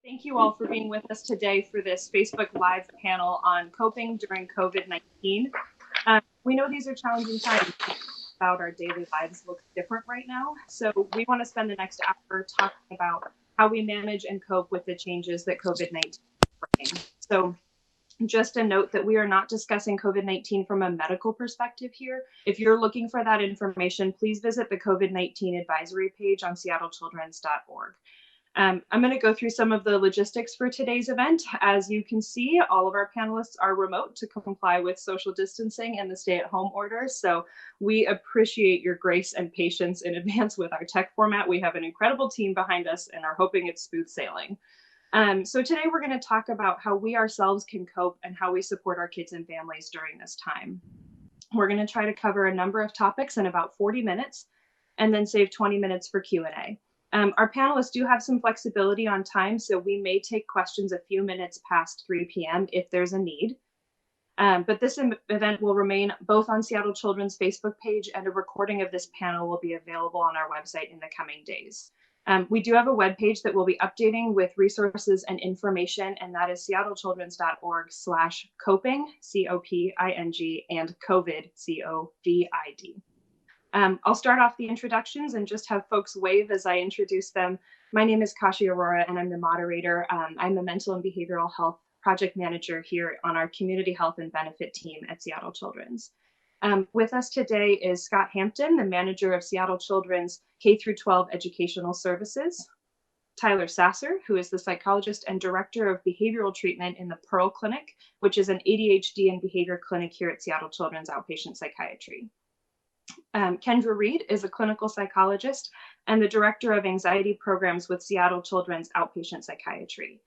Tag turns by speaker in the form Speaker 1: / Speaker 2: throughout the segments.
Speaker 1: Thank you all for being with us today for this Facebook Live panel on coping during COVID-19. We know these are challenging times. About our daily lives looks different right now. So we want to spend the next hour talking about how we manage and cope with the changes that COVID-19 is bringing. So just a note that we are not discussing COVID-19 from a medical perspective here. If you're looking for that information, please visit the COVID-19 advisory page on seattlechildren's.org. I'm going to go through some of the logistics for today's event. As you can see, all of our panelists are remote to comply with social distancing and the stay-at-home orders. So we appreciate your grace and patience in advance with our tech format. We have an incredible team behind us and are hoping it's smooth sailing. So today we're going to talk about how we ourselves can cope and how we support our kids and families during this time. We're going to try to cover a number of topics in about 40 minutes and then save 20 minutes for Q&A. Our panelists do have some flexibility on time, so we may take questions a few minutes past 3 p.m. if there's a need. But this event will remain both on Seattle Children's Facebook page, and a recording of this panel will be available on our website in the coming days. We do have a webpage that we'll be updating with resources and information, and that is seattlechildrens.org/coping, C-O-P-I-N-G, and COVID, C-O-V-I-D. I'll start off the introductions and just have folks wave as I introduce them. My name is Kashi Arora, and I'm the moderator. I'm a mental and behavioral health project manager here on our community health and benefit team at Seattle Children's. With us today is Scott Hampton, the manager of Seattle Children's K-12 Educational Services. Tyler Sasser, who is the psychologist and director of behavioral treatment in the Pearl Clinic, which is an ADHD and behavior clinic here at Seattle Children's Outpatient Psychiatry. Kendra Reed is a clinical psychologist and the director of anxiety programs with Seattle Children's Outpatient Psychiatry.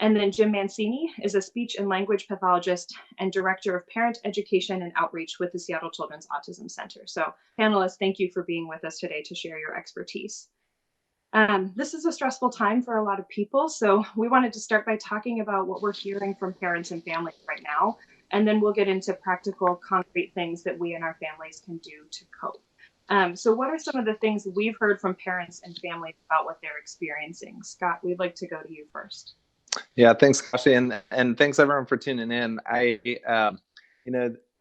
Speaker 1: And then Jim Mancini is a speech and language pathologist and director of parent education and outreach with the Seattle Children's Autism Center. So panelists, thank you for being with us today to share your expertise. This is a stressful time for a lot of people, so we wanted to start by talking about what we're hearing from parents and families right now, and then we'll get into practical, concrete things that we and our families can do to cope. So what are some of the things we've heard from parents and families about what they're experiencing? Scott, we'd like to go to you first.
Speaker 2: Yeah, thanks, Kashi, and thanks everyone for tuning in.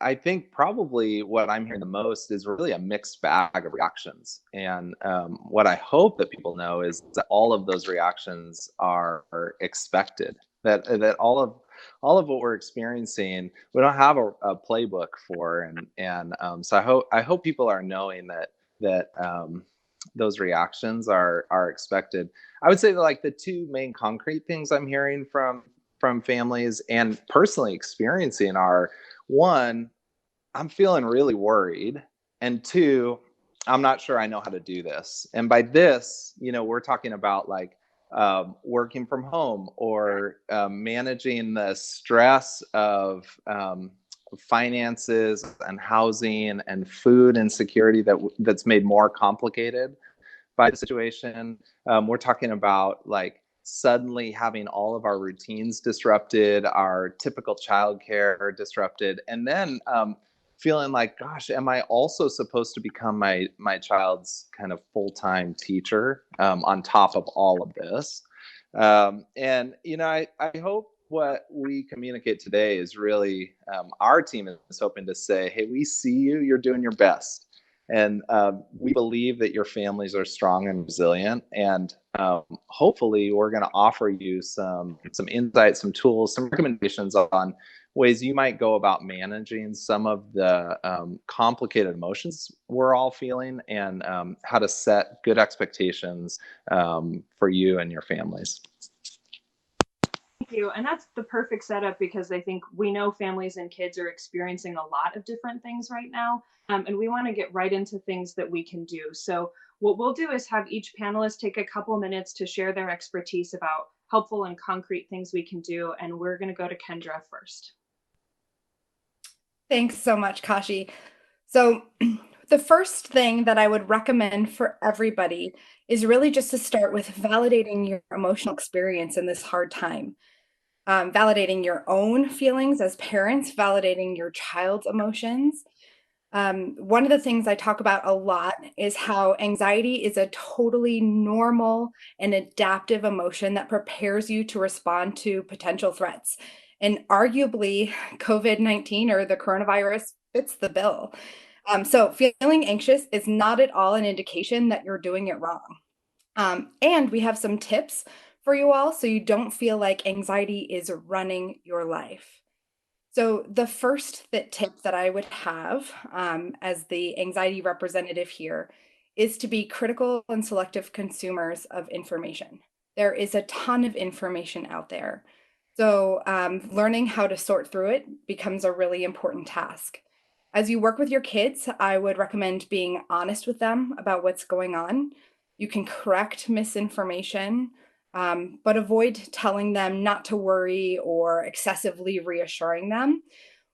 Speaker 2: I think probably what I'm hearing the most is really a mixed bag of reactions. And what I hope that people know is that all of those reactions are expected. That all of what we're experiencing, we don't have a playbook for, so I hope people are knowing that those reactions are expected. I would say that, like, the two main concrete things I'm hearing from families and personally experiencing are, one, I'm feeling really worried, and two, I'm not sure I know how to do this. And by this, we're talking about like working from home or managing the stress of finances and housing and food insecurity that's made more complicated by the situation. We're talking about like suddenly having all of our routines disrupted, our typical childcare disrupted, and then feeling like, gosh, am I also supposed to become my child's kind of full-time teacher on top of all of this? I hope what we communicate today is really our team is hoping to say, hey, we see you, you're doing your best. And we believe that your families are strong and resilient. And hopefully we're going to offer you some insights, some tools, some recommendations on ways you might go about managing some of the complicated emotions we're all feeling, and how to set good expectations for you and your families.
Speaker 1: Thank you. And that's the perfect setup, because I think we know families and kids are experiencing a lot of different things right now. And we want to get right into things that we can do. So what we'll do is have each panelist take a couple minutes to share their expertise about helpful and concrete things we can do. And we're going to go to Kendra first.
Speaker 3: Thanks so much, Kashi. So the first thing that I would recommend for everybody is really just to start with validating your emotional experience in this hard time. Validating your own feelings as parents, validating your child's emotions. One of the things I talk about a lot is how anxiety is a totally normal and adaptive emotion that prepares you to respond to potential threats. And arguably, COVID-19 or the coronavirus fits the bill. So feeling anxious is not at all an indication that you're doing it wrong. And we have some tips for you all so you don't feel like anxiety is running your life. So the first tip that I would have as the anxiety representative here is to be critical and selective consumers of information. There is a ton of information out there. So learning how to sort through it becomes a really important task. As you work with your kids, I would recommend being honest with them about what's going on. You can correct misinformation, but avoid telling them not to worry or excessively reassuring them.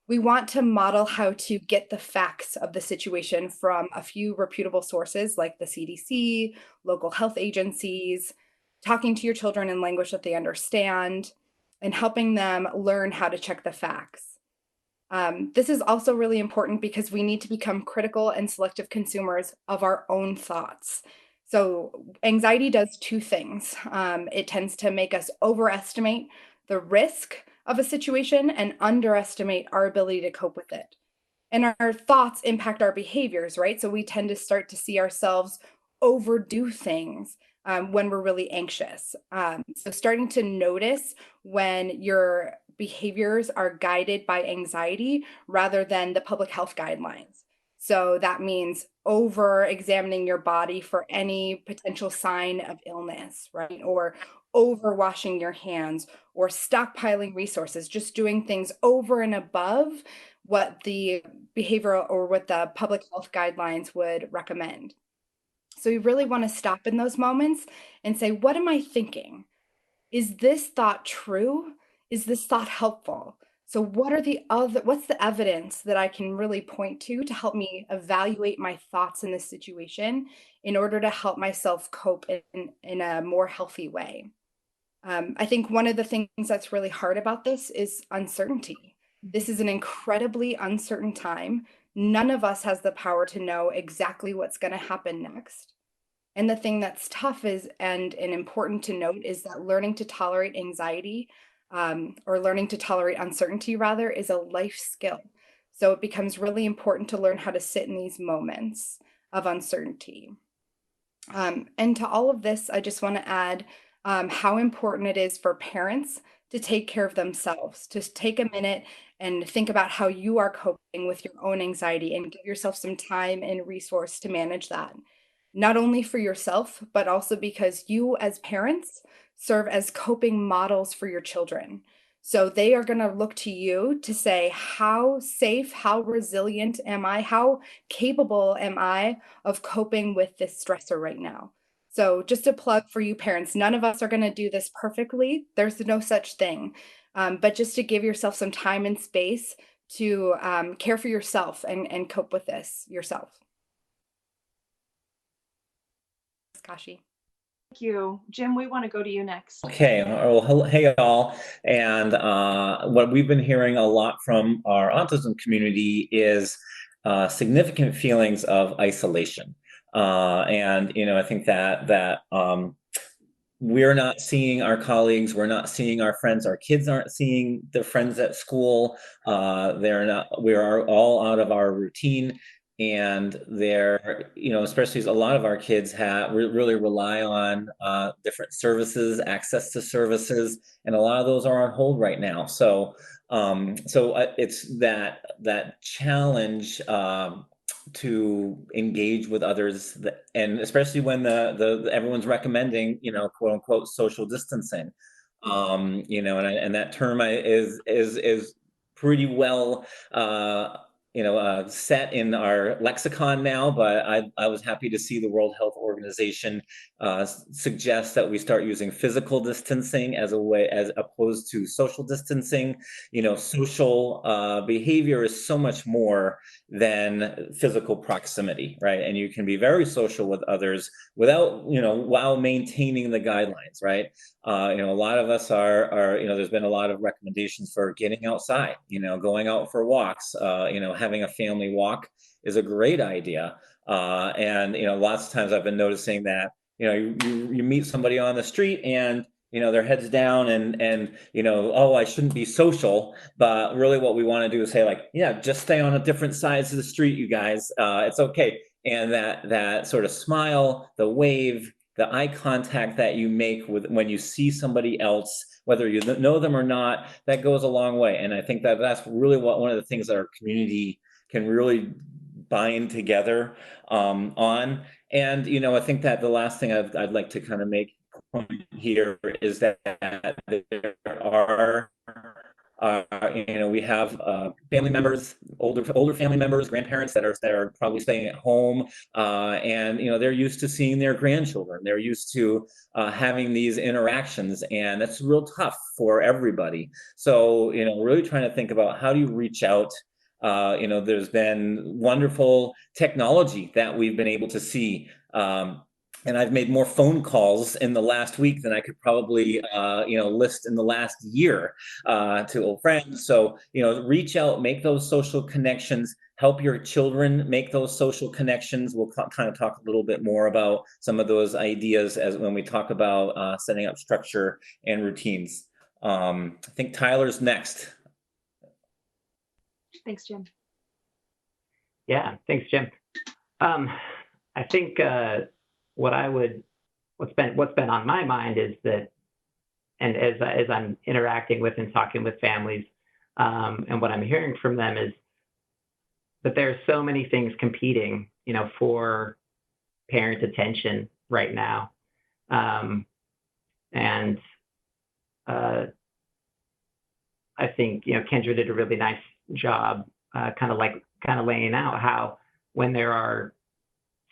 Speaker 3: We want to model how to get the facts of the situation from a few reputable sources like the CDC, local health agencies, talking to your children in language that they understand, and helping them learn how to check the facts. This is also really important because we need to become critical and selective consumers of our own thoughts. So anxiety does two things. It tends to make us overestimate the risk of a situation and underestimate our ability to cope with it. And our thoughts impact our behaviors, right? So we tend to start to see ourselves overdo things when we're really anxious. So starting to notice when your behaviors are guided by anxiety rather than the public health guidelines. So that means over examining your body for any potential sign of illness, right? Or over washing your hands or stockpiling resources, just doing things over and above what the behavioral or what the public health guidelines would recommend. So you really want to stop in those moments and say, what am I thinking? Is this thought true? Is this thought helpful? So what's the evidence that I can really point to help me evaluate my thoughts in this situation in order to help myself cope in a more healthy way? I think one of the things that's really hard about this is uncertainty. This is an incredibly uncertain time. None of us has the power to know exactly what's going to happen next. And the thing that's tough and important to note is that learning to tolerate anxiety or learning to tolerate uncertainty rather is a life skill. So it becomes really important to learn how to sit in these moments of uncertainty. And to all of this, I just want to add how important it is for parents to take care of themselves, to take a minute and think about how you are coping with your own anxiety and give yourself some time and resource to manage that. Not only for yourself, but also because you as parents serve as coping models for your children. So they are going to look to you to say, how safe, how resilient am I? How capable am I of coping with this stressor right now? So just a plug for you parents, none of us are going to do this perfectly. There's no such thing. But just to give yourself some time and space to care for yourself and cope with this yourself. Kashi.
Speaker 1: Thank you. Jim, we want to go to you next.
Speaker 4: Okay, well, hey all. And what we've been hearing a lot from our autism community is significant feelings of isolation. And, you know, I think that we're not seeing our colleagues, we're not seeing our friends, our kids aren't seeing their friends at school. We are all out of our routine. And they're, you know, especially as a lot of our kids really rely on different services, access to services, and a lot of those are on hold right now. So, it's that challenge to engage with others, and especially when everyone's recommending, you know, quote unquote social distancing, you know, and that term is pretty well. Set in our lexicon now, but I was happy to see the World Health Organization suggest that we start using physical distancing as opposed to social distancing. You know, social behavior is so much more than physical proximity, right? And you can be very social with others without, you know, while maintaining the guidelines, right? A lot of us are, there's been a lot of recommendations for getting outside, going out for walks, having a family walk is a great idea. And lots of times I've been noticing that, you meet somebody on the street and, their heads down and, oh, I shouldn't be social. But really what we want to do is say like, yeah, just stay on a different sides of the street, you guys. It's okay. And that sort of smile, the wave, the eye contact that you make when you see somebody else, whether you know them or not, that goes a long way. And I think that's really one of the things that our community can really bind together on. And I think that the last thing I'd like to kind of make point here is that there are we have family members, older family members, grandparents that are probably staying at home, and they're used to seeing their grandchildren. They're used to having these interactions, and that's real tough for everybody. So really trying to think about how do you reach out. There's been wonderful technology that we've been able to see. And I've made more phone calls in the last week than I could probably, list in the last year to old friends. So, reach out, make those social connections, help your children make those social connections. We'll kind of talk a little bit more about some of those ideas as when we talk about setting up structure and routines. I think Tyler's next.
Speaker 1: Thanks, Jim.
Speaker 5: Yeah, thanks, Jim. I think what's been on my mind is that, and as I'm interacting with and talking with families, and what I'm hearing from them is that there's so many things competing, for parent attention right now. And I think, Kendra did a really nice job, kind of laying out how when there are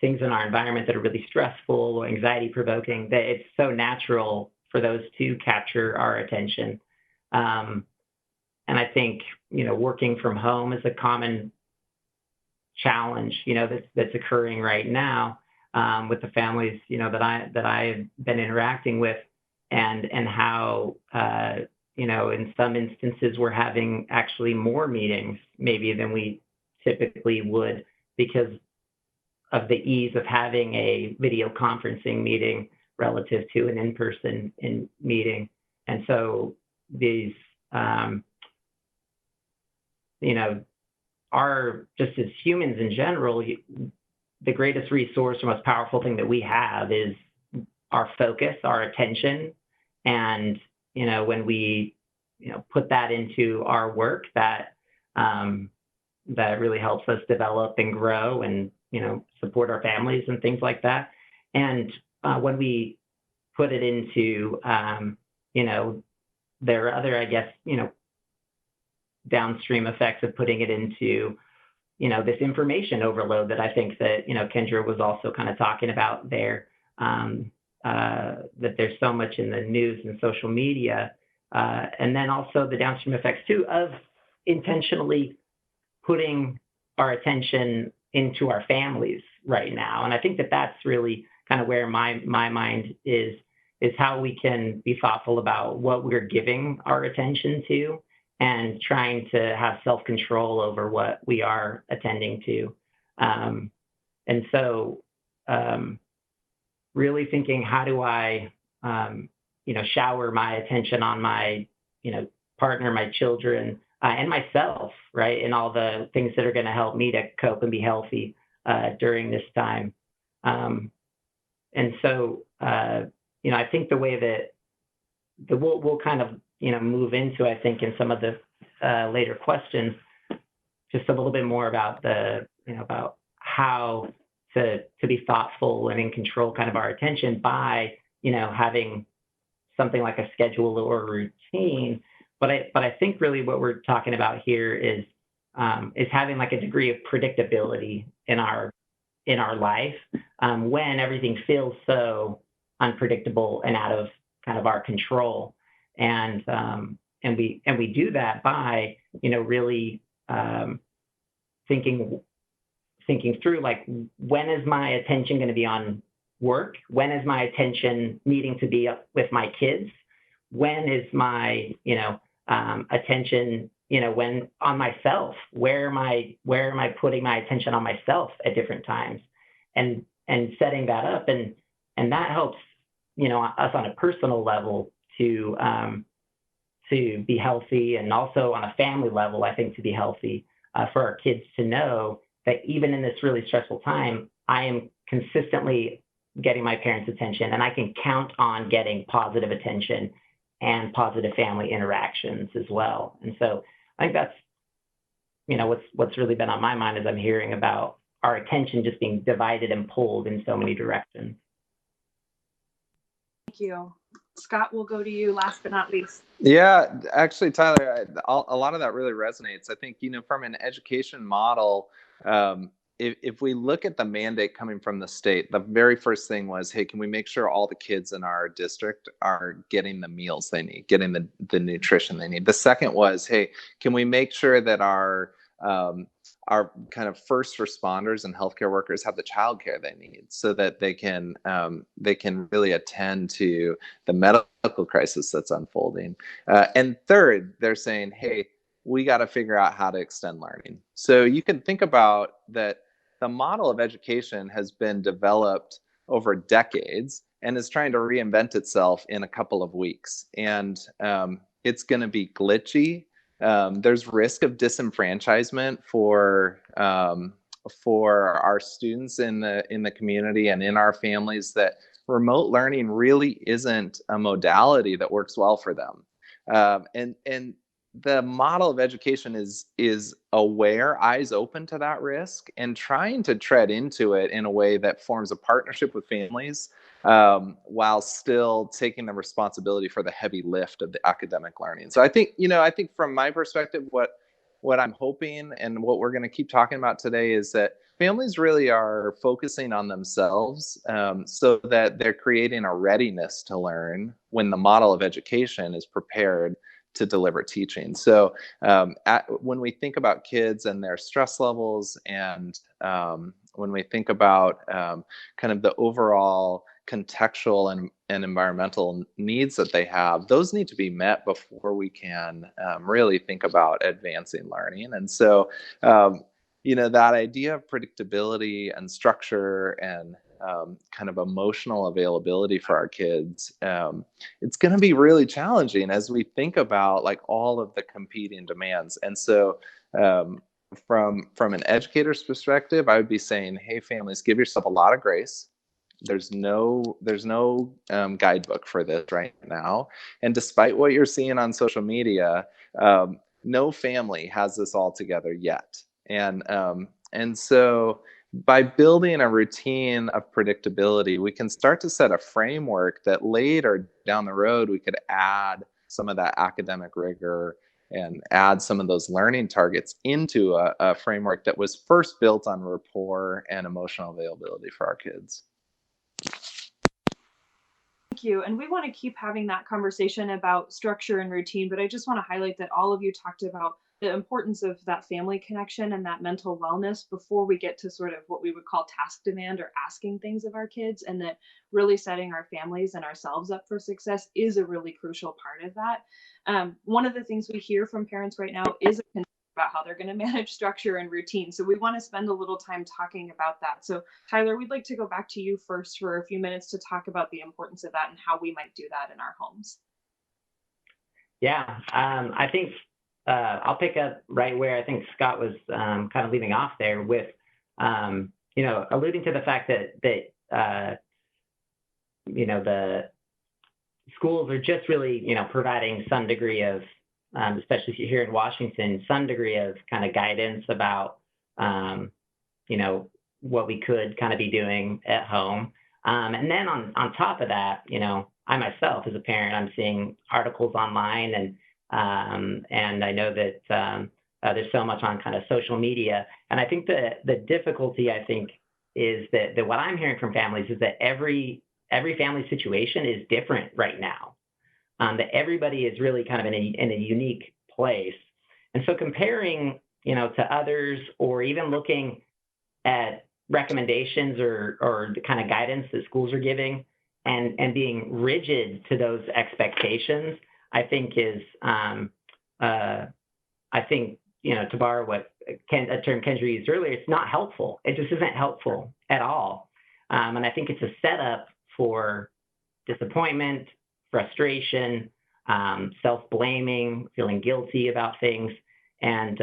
Speaker 5: things in our environment that are really stressful or anxiety provoking, that it's so natural for those to capture our attention. And I think, working from home is a common challenge, that's occurring right now, with the families, that I've been interacting with, and how, in some instances we're having actually more meetings maybe than we typically would because of the ease of having a video conferencing meeting relative to an in-person meeting. And so these, are just as humans in general, the greatest resource or most powerful thing that we have is our focus, our attention. And, when we, put that into our work, that really helps us develop and grow and, support our families and things like that. And when we put it into, there are other, I guess, downstream effects of putting it into, this information overload that I think that, Kendra was also kind of talking about there, that there's so much in the news and social media, and then also the downstream effects too of intentionally putting our attention into our families right now. And I think that that's really kind of where my mind is how we can be thoughtful about what we're giving our attention to and trying to have self-control over what we are attending to. And so really thinking, how do I, shower my attention on my, partner, my children, and myself, right? And all the things that are going to help me to cope and be healthy during this time. And so, I think the way that we'll kind of, move into, I think, in some of the later questions, just a little bit more about about how to be thoughtful and in control kind of our attention by, having something like a schedule or a routine. But I think really what we're talking about here is having like a degree of predictability in our life, when everything feels so unpredictable and out of kind of our control. And we do that by, really thinking through, like, when is my attention going to be on work? When is my attention needing to be up with my kids? when is my, attention, when on myself, where am I putting my attention on myself at different times, and setting that up, and that helps, us on a personal level to be healthy, and also on a family level, I think, to be healthy, for our kids to know that even in this really stressful time, I am consistently getting my parents' attention, and I can count on getting positive attention and positive family interactions as well. And so I think that's, what's really been on my mind as I'm hearing about our attention just being divided and pulled in so many directions.
Speaker 1: Thank you. Scott, we'll go to you last but not least.
Speaker 2: Yeah, actually, Tyler, a lot of that really resonates. I think, from an education model, if we look at the mandate coming from the state, the very first thing was, hey, can we make sure all the kids in our district are getting the meals they need, getting the nutrition they need? The second was, hey, can we make sure that our kind of first responders and healthcare workers have the childcare they need, so that they can really attend to the medical crisis that's unfolding. And third, they're saying, hey, we got to figure out how to extend learning. So you can think about that. The model of education has been developed over decades and is trying to reinvent itself in a couple of weeks. And it's going to be glitchy. There's risk of disenfranchisement for our students in the community and in our families, that remote learning really isn't a modality that works well for them. And the model of education is aware, eyes open to that risk, and trying to tread into it in a way that forms a partnership with families, while still taking the responsibility for the heavy lift of the academic learning. So I think from my perspective, what I'm hoping and what we're going to keep talking about today is that families really are focusing on themselves, so that they're creating a readiness to learn when the model of education is prepared to deliver teaching. So when we think about kids and their stress levels, and when we think about kind of the overall contextual and environmental needs that they have, those need to be met before we can really think about advancing learning. And so, that idea of predictability and structure and kind of emotional availability for our kids, it's going to be really challenging as we think about like all of the competing demands. And so from an educator's perspective, I would be saying, hey, families, give yourself a lot of grace. There's no guidebook for this right now. And despite what you're seeing on social media, no family has this all together yet. And so by building a routine of predictability, we can start to set a framework that later down the road, we could add some of that academic rigor and add some of those learning targets into a framework that was first built on rapport and emotional availability for our kids.
Speaker 1: Thank you. And we want to keep having that conversation about structure and routine, but I just want to highlight that all of you talked about the importance of that family connection and that mental wellness before we get to sort of what we would call task demand or asking things of our kids, and that really setting our families and ourselves up for success is a really crucial part of that. One of the things we hear from parents right now is a concern about how they're going to manage structure and routine. So we want to spend a little time talking about that. So Tyler, we'd like to go back to you first for a few minutes to talk about the importance of that and how we might do that in our homes.
Speaker 5: Yeah, I think I'll pick up right where I think Scott was kind of leaving off there with, alluding to the fact that the schools are just really, providing some degree of, especially if you're here in Washington, some degree of kind of guidance about, what we could kind of be doing at home. And then on top of that, I myself as a parent, I'm seeing articles online and I know that there's so much on kind of social media. And I think the difficulty, I think, is that what I'm hearing from families is that every family situation is different right now. That everybody is really kind of in a unique place. And so comparing, to others, or even looking at recommendations or the kind of guidance that schools are giving and being rigid to those expectations, I think is, I think, to borrow what a term Kendra used earlier, it's not helpful. It just isn't helpful at all. And I think it's a setup for disappointment, frustration, self-blaming, feeling guilty about things. And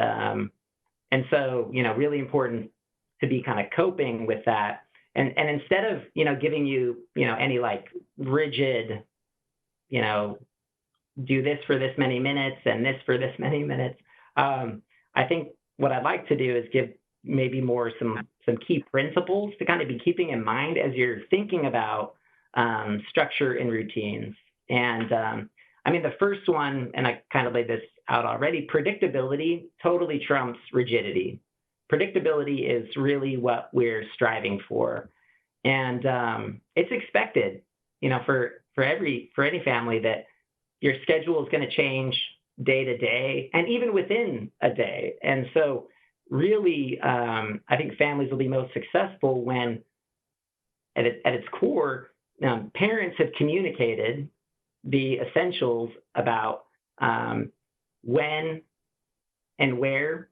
Speaker 5: so, really important to be kind of coping with that. And instead of, giving you, any like rigid, do this for this many minutes and this for this many minutes, I think what I'd like to do is give maybe more some key principles to kind of be keeping in mind as you're thinking about structure and routines. And the first one, and I kind of laid this out already, predictability totally trumps rigidity. Predictability is really what we're striving for. And it's expected, for any family that your schedule is going to change day to day and even within a day. And so really, I think families will be most successful when at its core, parents have communicated the essentials about when and where,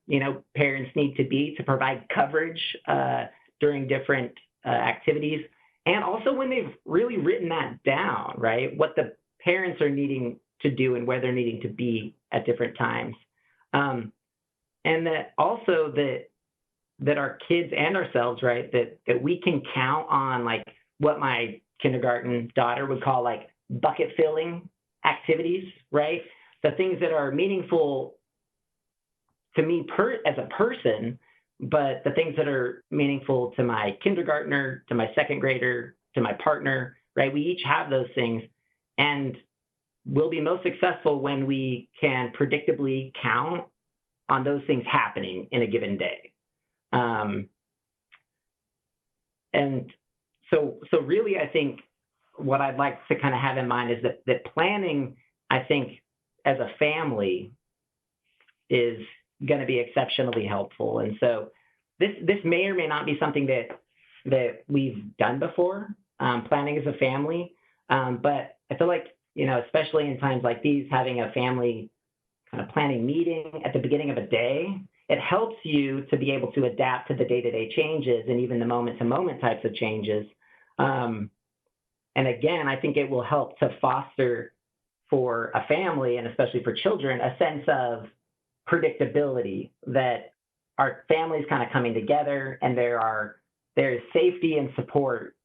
Speaker 5: parents need to be to provide coverage during different activities. And also when they've really written that down, right? What the parents are needing to do and where they're needing to be at different times. And that also that our kids and ourselves, right, that we can count on like what my kindergarten daughter would call like bucket filling activities, right? The things that are meaningful to me as a person, but the things that are meaningful to my kindergartner, to my second grader, to my partner, right? We each have those things, and we'll be most successful when we can predictably count on those things happening in a given day. And so really, I think what I'd like to kind of have in mind is that planning, I think, as a family is going to be exceptionally helpful. And so this may or may not be something that we've done before, planning as a family. But I feel like, especially in times like these, having a family kind of planning meeting at the beginning of a day, it helps you to be able to adapt to the day-to-day changes and even the moment-to-moment types of changes. And again, I think it will help to foster for a family, and especially for children, a sense of predictability, that our families kind of coming together and there's safety and support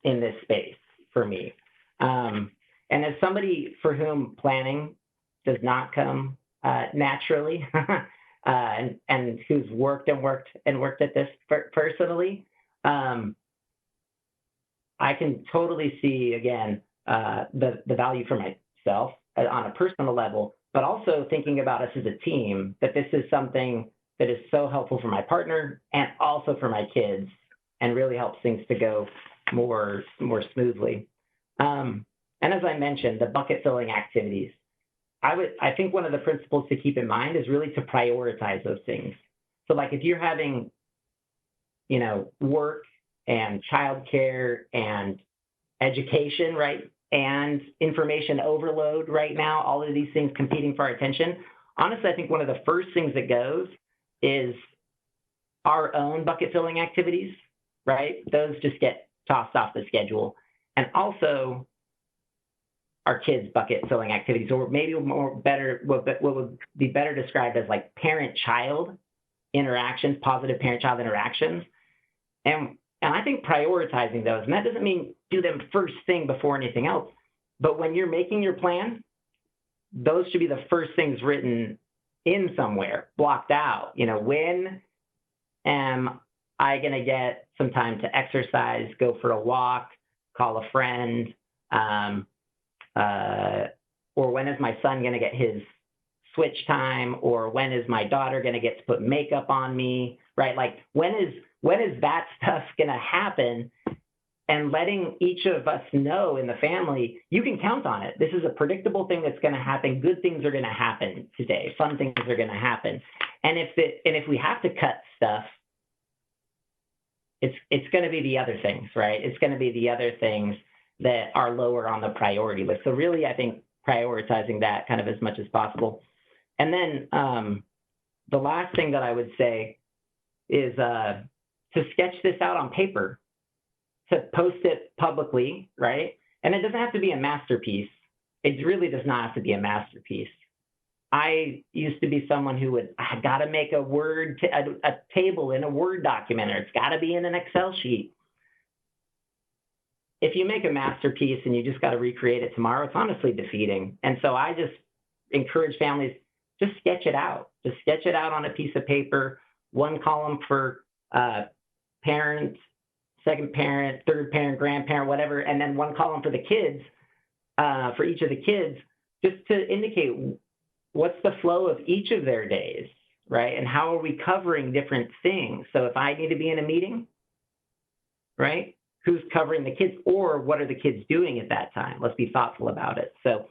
Speaker 5: in this space for me. And as somebody for whom planning does not come naturally, and who's worked at this personally, I can totally see, again, the value for myself on a personal level, but also thinking about us as a team, that this is something that is so helpful for my partner and also for my kids, and really helps things to go more smoothly. And as I mentioned, the bucket filling activities, I think one of the principles to keep in mind is really to prioritize those things. So like if you're having, work and childcare and education, right, and information overload right now, all of these things competing for our attention, honestly, I think one of the first things that goes is our own bucket filling activities, right? Those just get tossed off the schedule. And also our kids' bucket filling activities, or maybe what would be better described as like parent-child interactions, positive parent-child interactions. And I think prioritizing those, and that doesn't mean do them first thing before anything else, but when you're making your plan, those should be the first things written in somewhere, blocked out. When am I going to get some time to exercise, go for a walk, call a friend, or when is my son going to get his switch time, or when is my daughter going to get to put makeup on me, right? Like when is that stuff going to happen? And letting each of us know in the family, you can count on it. This is a predictable thing that's going to happen. Good things are going to happen today. Fun things are going to happen. And if we have to cut stuff, it's going to be the other things, right? It's going to be the other things that are lower on the priority list. So really, I think prioritizing that kind of as much as possible. And then the last thing that I would say is to sketch this out on paper, to post it publicly, right? And it doesn't have to be a masterpiece. It really does not have to be a masterpiece. I used to be someone who I got to make a table in a Word document, or it's got to be in an Excel sheet. If you make a masterpiece and you just got to recreate it tomorrow, it's honestly defeating. And so I just encourage families, just sketch it out. Just sketch it out on a piece of paper, one column for parents, second parent, third parent, grandparent, whatever, and then one column for the kids, for each of the kids, just to indicate what's the flow of each of their days, right? And how are we covering different things? So if I need to be in a meeting, right, who's covering the kids, or what are the kids doing at that time? Let's be thoughtful about it. So,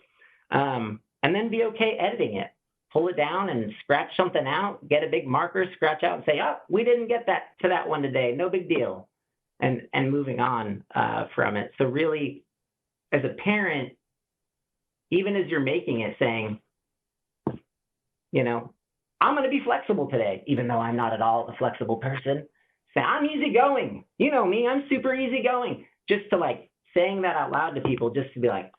Speaker 5: and then be okay editing it. Pull it down and scratch something out, get a big marker, scratch out and say, oh, we didn't get to that one today, no big deal. And moving on from it. So really, as a parent, even as you're making it, saying, you know, I'm going to be flexible today, even though I'm not at all a flexible person. Say, I'm easygoing. You know me, I'm super easygoing. Just to like saying that out loud to people, just to be like,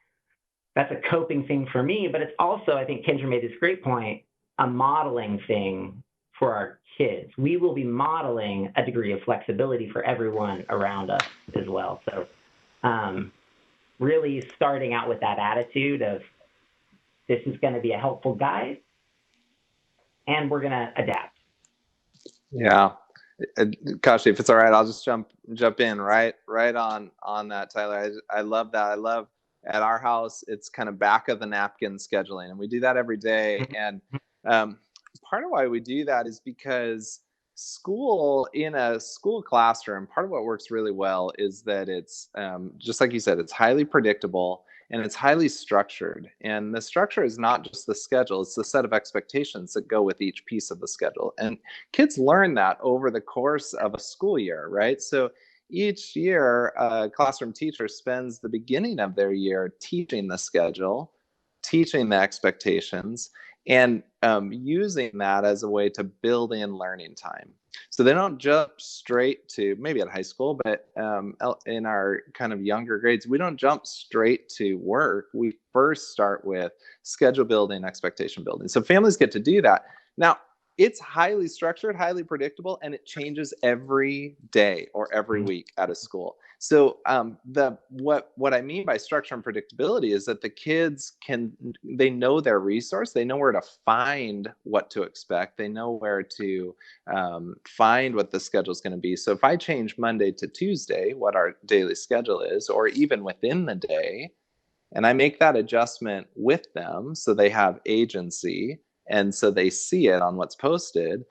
Speaker 5: that's a coping thing for me. But it's also, I think Kendra made this great point, a modeling thing for our kids. We will be modeling a degree of flexibility for everyone around us as well. So really starting out with that attitude of, this is going to be a helpful guide, and we're going to adapt.
Speaker 2: Yeah. Kashi, if it's all right, I'll just jump in right on that, Tyler. I love that. I love, at our house, it's kind of back of the napkin scheduling, and we do that every day. And part of why we do that is because in a school classroom, part of what works really well is that it's just like you said, it's highly predictable and it's highly structured. And the structure is not just the schedule, it's the set of expectations that go with each piece of the schedule. And kids learn that over the course of a school year, right? So each year, a classroom teacher spends the beginning of their year teaching the schedule, teaching the expectations, and using that as a way to build in learning time. So they don't jump straight to, maybe at high school, but in our kind of younger grades, we don't jump straight to work. We first start with schedule building, expectation building. So families get to do that. Now, it's highly structured, highly predictable, and it changes every day or every week at a school. So what I mean by structure and predictability is that the kids they know their resource, they know where to find what to expect, they know where to find what the schedule is going to be. So if I change Monday to Tuesday, what our daily schedule is, or even within the day, and I make that adjustment with them so they have agency, and so they see it on what's posted,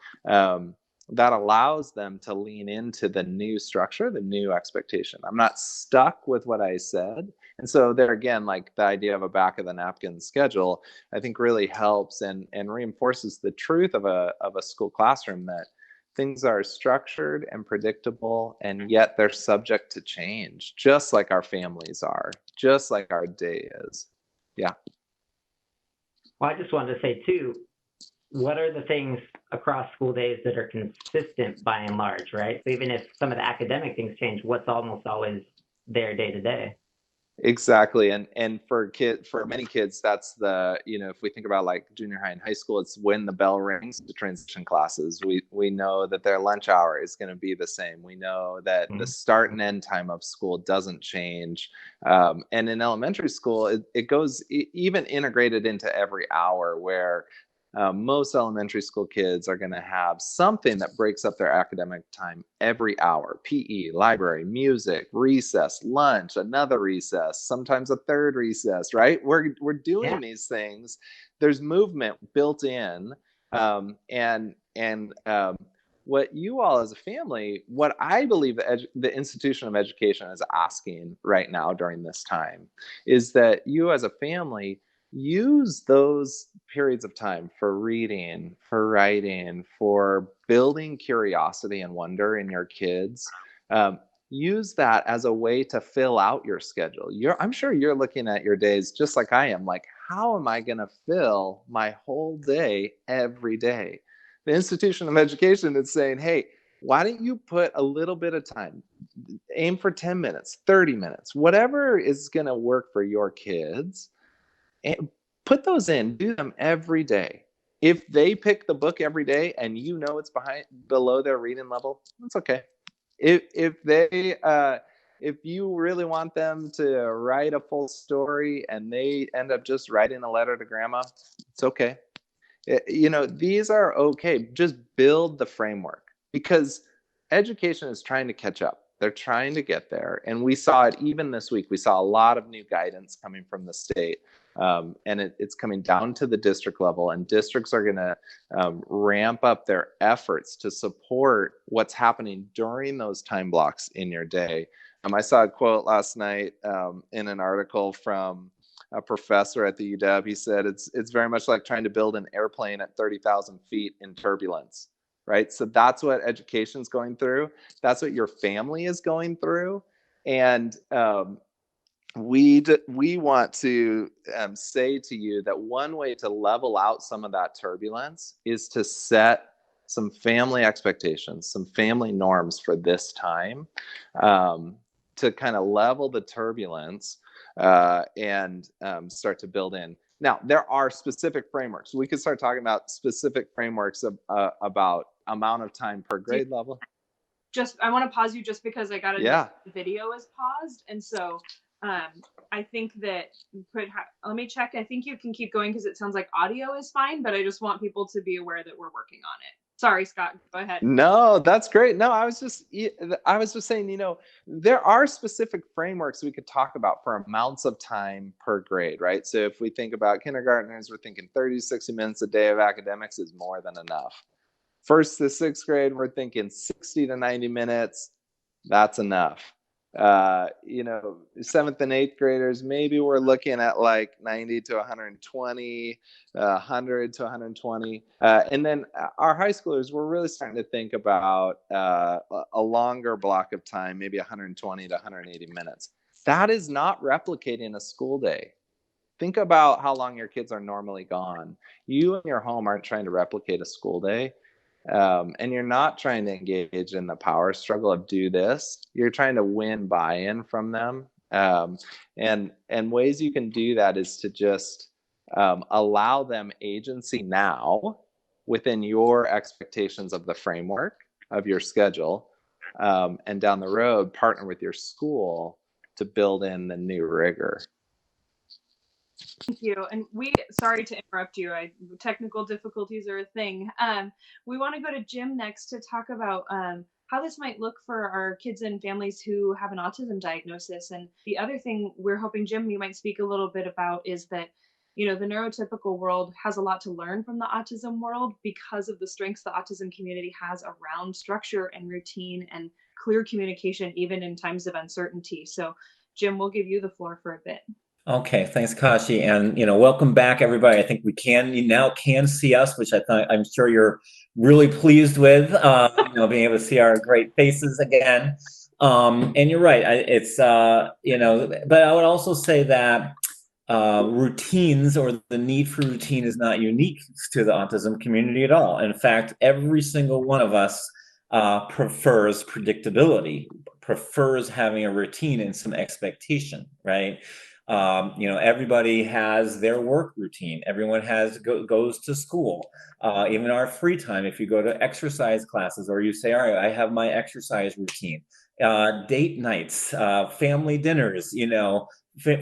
Speaker 2: that allows them to lean into the new structure, the new expectation. I'm not stuck with what I said. And so there again, like the idea of a back of the napkin schedule, I think really helps and reinforces the truth of a school classroom, that things are structured and predictable, and yet they're subject to change, just like our families are, just like our day is. Yeah.
Speaker 5: Well, I just wanted to say too, what are the things across school days that are consistent by and large, right? So even if some of the academic things change, what's almost always there day to day?
Speaker 2: Exactly. And for many kids, that's if we think about like junior high and high school, it's when the bell rings to transition classes. We know that their lunch hour is going to be the same. We know that the start and end time of school doesn't change. And in elementary school, it goes even integrated into every hour, where most elementary school kids are going to have something that breaks up their academic time every hour. PE, library, music, recess, lunch, another recess, sometimes a third recess, right? We're doing these things. There's movement built in. What you all as a family, what I believe the institution of education is asking right now during this time, is that you as a family use those periods of time for reading, for writing, for building curiosity and wonder in your kids. use that as a way to fill out your schedule. I'm sure you're looking at your days just like I am, like, how am I going to fill my whole day every day? The institution of education is saying, hey, why don't you put a little bit of time, aim for 10 minutes, 30 minutes, whatever is going to work for your kids, and put those in, do them every day. If they pick the book every day and you know it's below their reading level, that's okay. If you really want them to write a full story and they end up just writing a letter to grandma, it's okay. These are okay. Just build the framework, because education is trying to catch up. They're trying to get there. And we saw it even this week. We saw a lot of new guidance coming from the state. And it's coming down to the district level, and districts are going to ramp up their efforts to support what's happening during those time blocks in your day. I saw a quote last night in an article from a professor at the UW. He said it's very much like trying to build an airplane at 30,000 feet in turbulence, right? So that's what education's going through. That's what your family is going through. And we want to say to you that one way to level out some of that turbulence is to set some family expectations, some family norms for this time, to kind of level the turbulence and start to build in. Now, there are specific frameworks. We could start talking about specific frameworks about amount of time per grade level.
Speaker 1: I want to pause you just because I got the video is paused. And so I think that let me check. I think you can keep going because it sounds like audio is fine, but I just want people to be aware that we're working on it. Sorry, Scott, go ahead.
Speaker 2: No, that's great. No, I was just saying, there are specific frameworks we could talk about for amounts of time per grade, right? So if we think about kindergartners, we're thinking 30 to 60 minutes a day of academics is more than enough. First to sixth grade, we're thinking 60 to 90 minutes. That's enough. Seventh and eighth graders, maybe we're looking at like 90 to 120, 100 to 120. And then our high schoolers, we're really starting to think about a longer block of time, maybe 120 to 180 minutes. That is not replicating a school day. Think about how long your kids are normally gone. You and your home aren't trying to replicate a school day. And you're not trying to engage in the power struggle of do this. You're trying to win buy-in from them. And ways you can do that is to just allow them agency now within your expectations of the framework of your schedule, and down the road, partner with your school to build in the new rigor.
Speaker 1: Thank you. And sorry to interrupt you. Technical difficulties are a thing. We want to go to Jim next to talk about how this might look for our kids and families who have an autism diagnosis. And the other thing we're hoping, Jim, you might speak a little bit about is that, the neurotypical world has a lot to learn from the autism world because of the strengths the autism community has around structure and routine and clear communication, even in times of uncertainty. So, Jim, we'll give you the floor for a bit.
Speaker 4: Okay, thanks, Kashi, and welcome back, everybody. I think you now can see us, which I'm sure you're really pleased with. Being able to see our great faces again. And you're right. But I would also say that routines, or the need for routine, is not unique to the autism community at all. In fact, every single one of us prefers predictability, prefers having a routine and some expectation, right? Everybody has their work routine. Everyone goes to school. Even our free time, if you go to exercise classes, or you say, all right, I have my exercise routine, date nights, family dinners,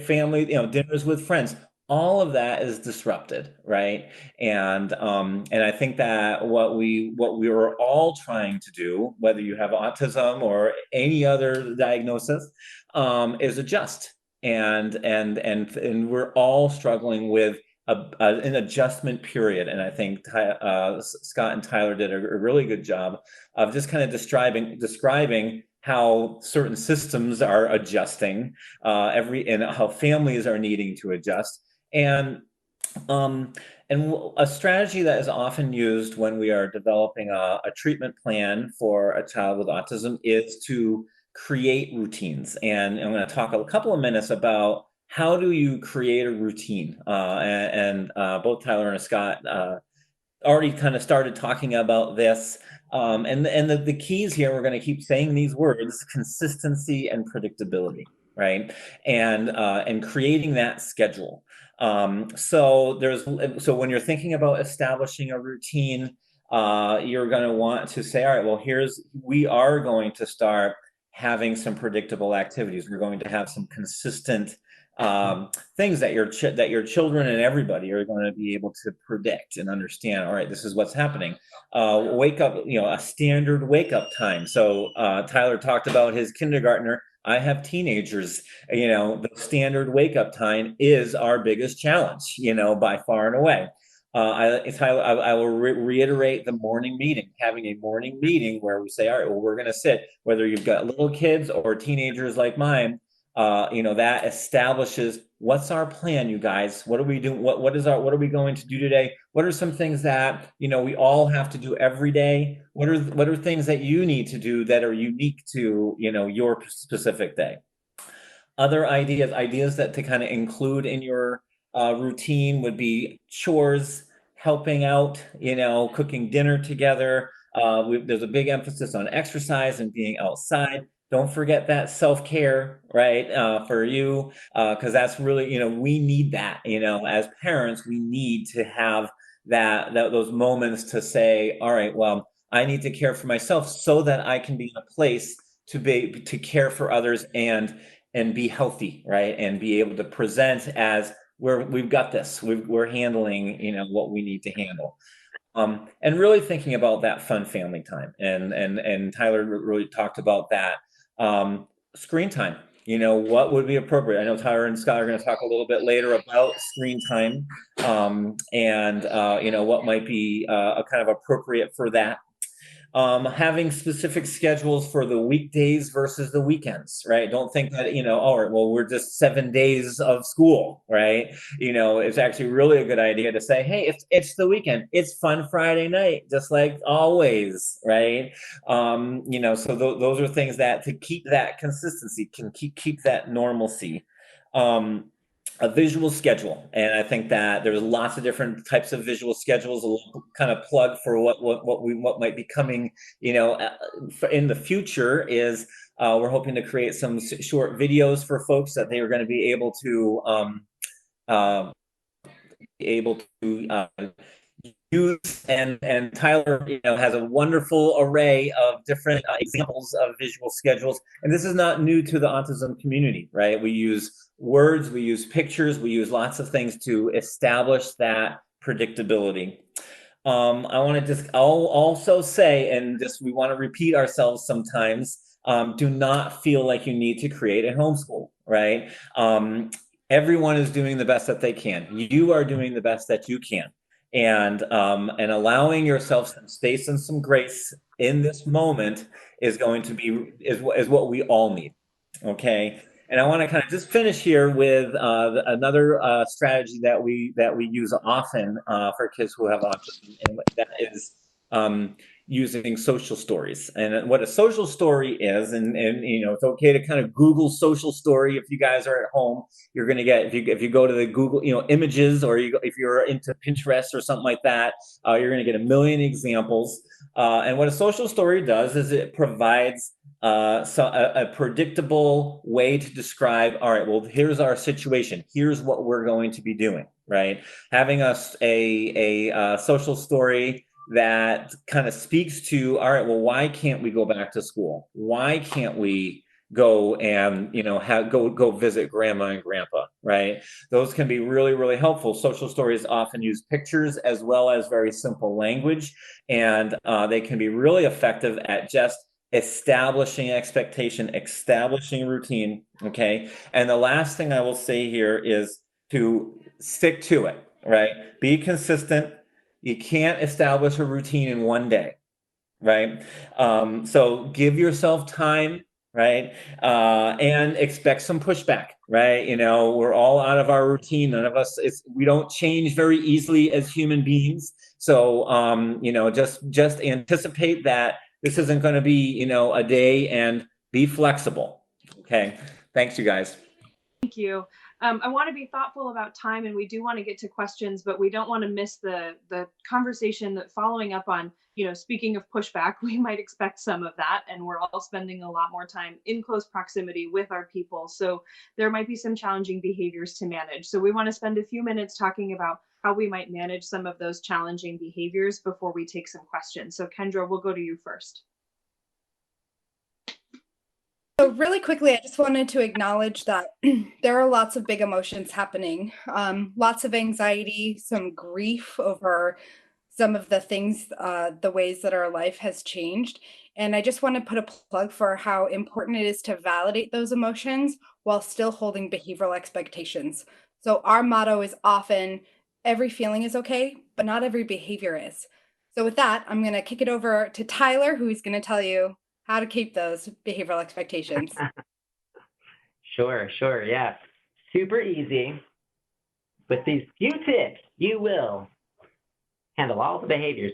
Speaker 4: family, dinners with friends, all of that is disrupted, right? And I think that what we are all trying to do, whether you have autism or any other diagnosis, is adjust. And we're all struggling with an adjustment period. And I think Scott and Tyler did a really good job of just kind of describing how certain systems are adjusting, and how families are needing to adjust. And a strategy that is often used when we are developing a treatment plan for a child with autism is to create routines. And I'm going to talk a couple of minutes about how do you create a routine. And both Tyler and Scott already kind of started talking about this. And the keys here, we're going to keep saying these words: consistency and predictability, right? And creating that schedule. So when you're thinking about establishing a routine, you're going to want to say, all right, well, we are going to start having some predictable activities. We're going to have some consistent things that your children and everybody are going to be able to predict and understand. All right, this is what's happening. Wake up, a standard wake up time. So Tyler talked about his kindergartner. I have teenagers. The standard wake up time is our biggest challenge, by far and away. I will reiterate the morning meeting, having a morning meeting where we say, all right, well, we're going to sit, whether you've got little kids or teenagers like mine, that establishes what's our plan, you guys. What are we doing? What are we going to do today? What are some things that, we all have to do every day? What are things that you need to do that are unique to, your specific day? Other ideas that to kind of include in your routine would be chores, helping out, cooking dinner together. There's a big emphasis on exercise and being outside. Don't forget that self-care, right? For you, because that's really, we need that, as parents, we need to have those moments to say, all right, well, I need to care for myself so that I can be in a place to care for others and be healthy, right? And be able to present as we've got this, we're handling, what we need to handle. And really thinking about that fun family time. And Tyler really talked about that. Screen time, what would be appropriate? I know Tyler and Scott are going to talk a little bit later about screen time, and what might be kind of appropriate for that. Having specific schedules for the weekdays versus the weekends, right? Don't think that, all right, well, we're just 7 days of school, right? It's actually really a good idea to say, hey, it's the weekend, it's fun Friday night, just like always, right? So those are things that to keep that consistency, can keep that normalcy. A visual schedule, and I think that there's lots of different types of visual schedules. A little kind of plug for what might be coming, in the future is we're hoping to create some short videos for folks that they are going to be able to use, and Tyler, has a wonderful array of different examples of visual schedules. And this is not new to the autism community, right? We use words, we use pictures, we use lots of things to establish that predictability. I'll also say, and we want to repeat ourselves sometimes, do not feel like you need to create a homeschool, right? Everyone is doing the best that they can. You are doing the best that you can. And allowing yourself some space and some grace in this moment is going to be what we all need. Okay. And I want to kind of just finish here with another strategy that we use often for kids who have autism, and that is using social stories. And what a social story is, and it's okay to kind of Google social story if you guys are at home. You're going to get, if you go to the Google images, or if you're into Pinterest or something like that, you're going to get a million examples. And what a social story does is it provides a predictable way to describe, all right, well, here's our situation, here's what we're going to be doing, right? Having us a social story that kind of speaks to, all right, well, why can't we go back to school? Why can't we go and go visit grandma and grandpa, right? Those can be really, really helpful. Social stories often use pictures as well as very simple language, and they can be really effective at just establishing expectation, establishing routine. Okay. And the last thing I will say here is to stick to it, right? Be consistent. You can't establish a routine in one day, right? So give yourself time, right? And expect some pushback, right? We're all out of our routine. None of us, we don't change very easily as human beings. So, just anticipate that this isn't going to be, a day and Be flexible. Okay. Thanks, you guys.
Speaker 1: Thank you. I want to be thoughtful about time, and we do want to get to questions, but we don't want to miss the conversation that following up on, speaking of pushback, we might expect some of that, and we're all spending a lot more time in close proximity with our people. So there might be some challenging behaviors to manage. So we want to spend a few minutes talking about how we might manage some of those challenging behaviors before we take some questions. So Kendra, we'll go to you first.
Speaker 3: So really quickly, I just wanted to acknowledge that there are lots of big emotions happening, lots of anxiety, some grief over some of the things, the ways that our life has changed. And I just want to put a plug for how important it is to validate those emotions while still holding behavioral expectations. So our motto is often, every feeling is okay, but not every behavior is. So with that, I'm going to kick it over to Tyler, who's going to tell you how to keep those behavioral expectations.
Speaker 5: Sure. Yeah. Super easy. With these few tips, you will handle all the behaviors.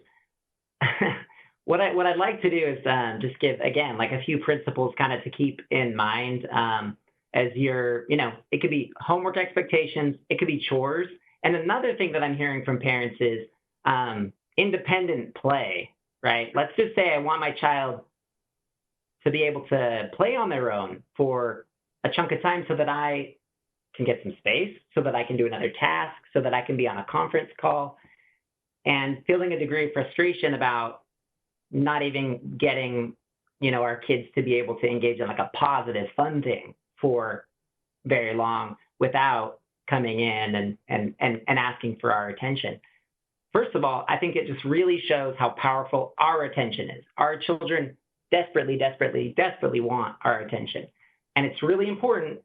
Speaker 5: What I'd like to do is just give, again, like a few principles kind of to keep in mind as you're, it could be homework expectations, it could be chores. And another thing that I'm hearing from parents is independent play, right? Let's just say I want my child to be able to play on their own for a chunk of time so that I can get some space, so that I can do another task, so that I can be on a conference call, and feeling a degree of frustration about not even getting, our kids to be able to engage in like a positive, fun thing for very long without coming in and asking for our attention. First of all, I think it just really shows how powerful our attention is. Our children desperately want our attention. And it's really important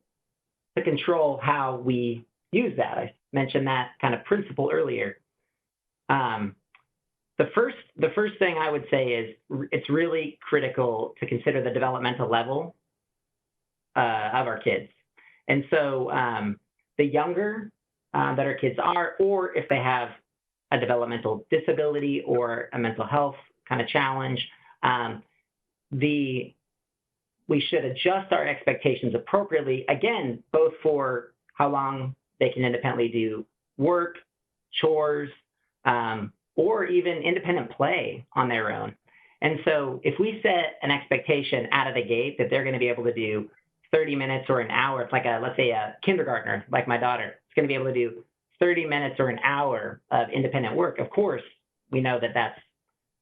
Speaker 5: to control how we use that. I mentioned that kind of principle earlier. The first thing I would say is it's really critical to consider the developmental level of our kids. And so the younger that our kids are, or if they have a developmental disability or a mental health kind of challenge, we should adjust our expectations appropriately, again, both for how long they can independently do work, chores, or even independent play on their own. And so if we set an expectation out of the gate that they're going to be able to do 30 minutes or an hour, it's like let's say a kindergartner, like my daughter, is going to be able to do 30 minutes or an hour of independent work. Of course, we know that that's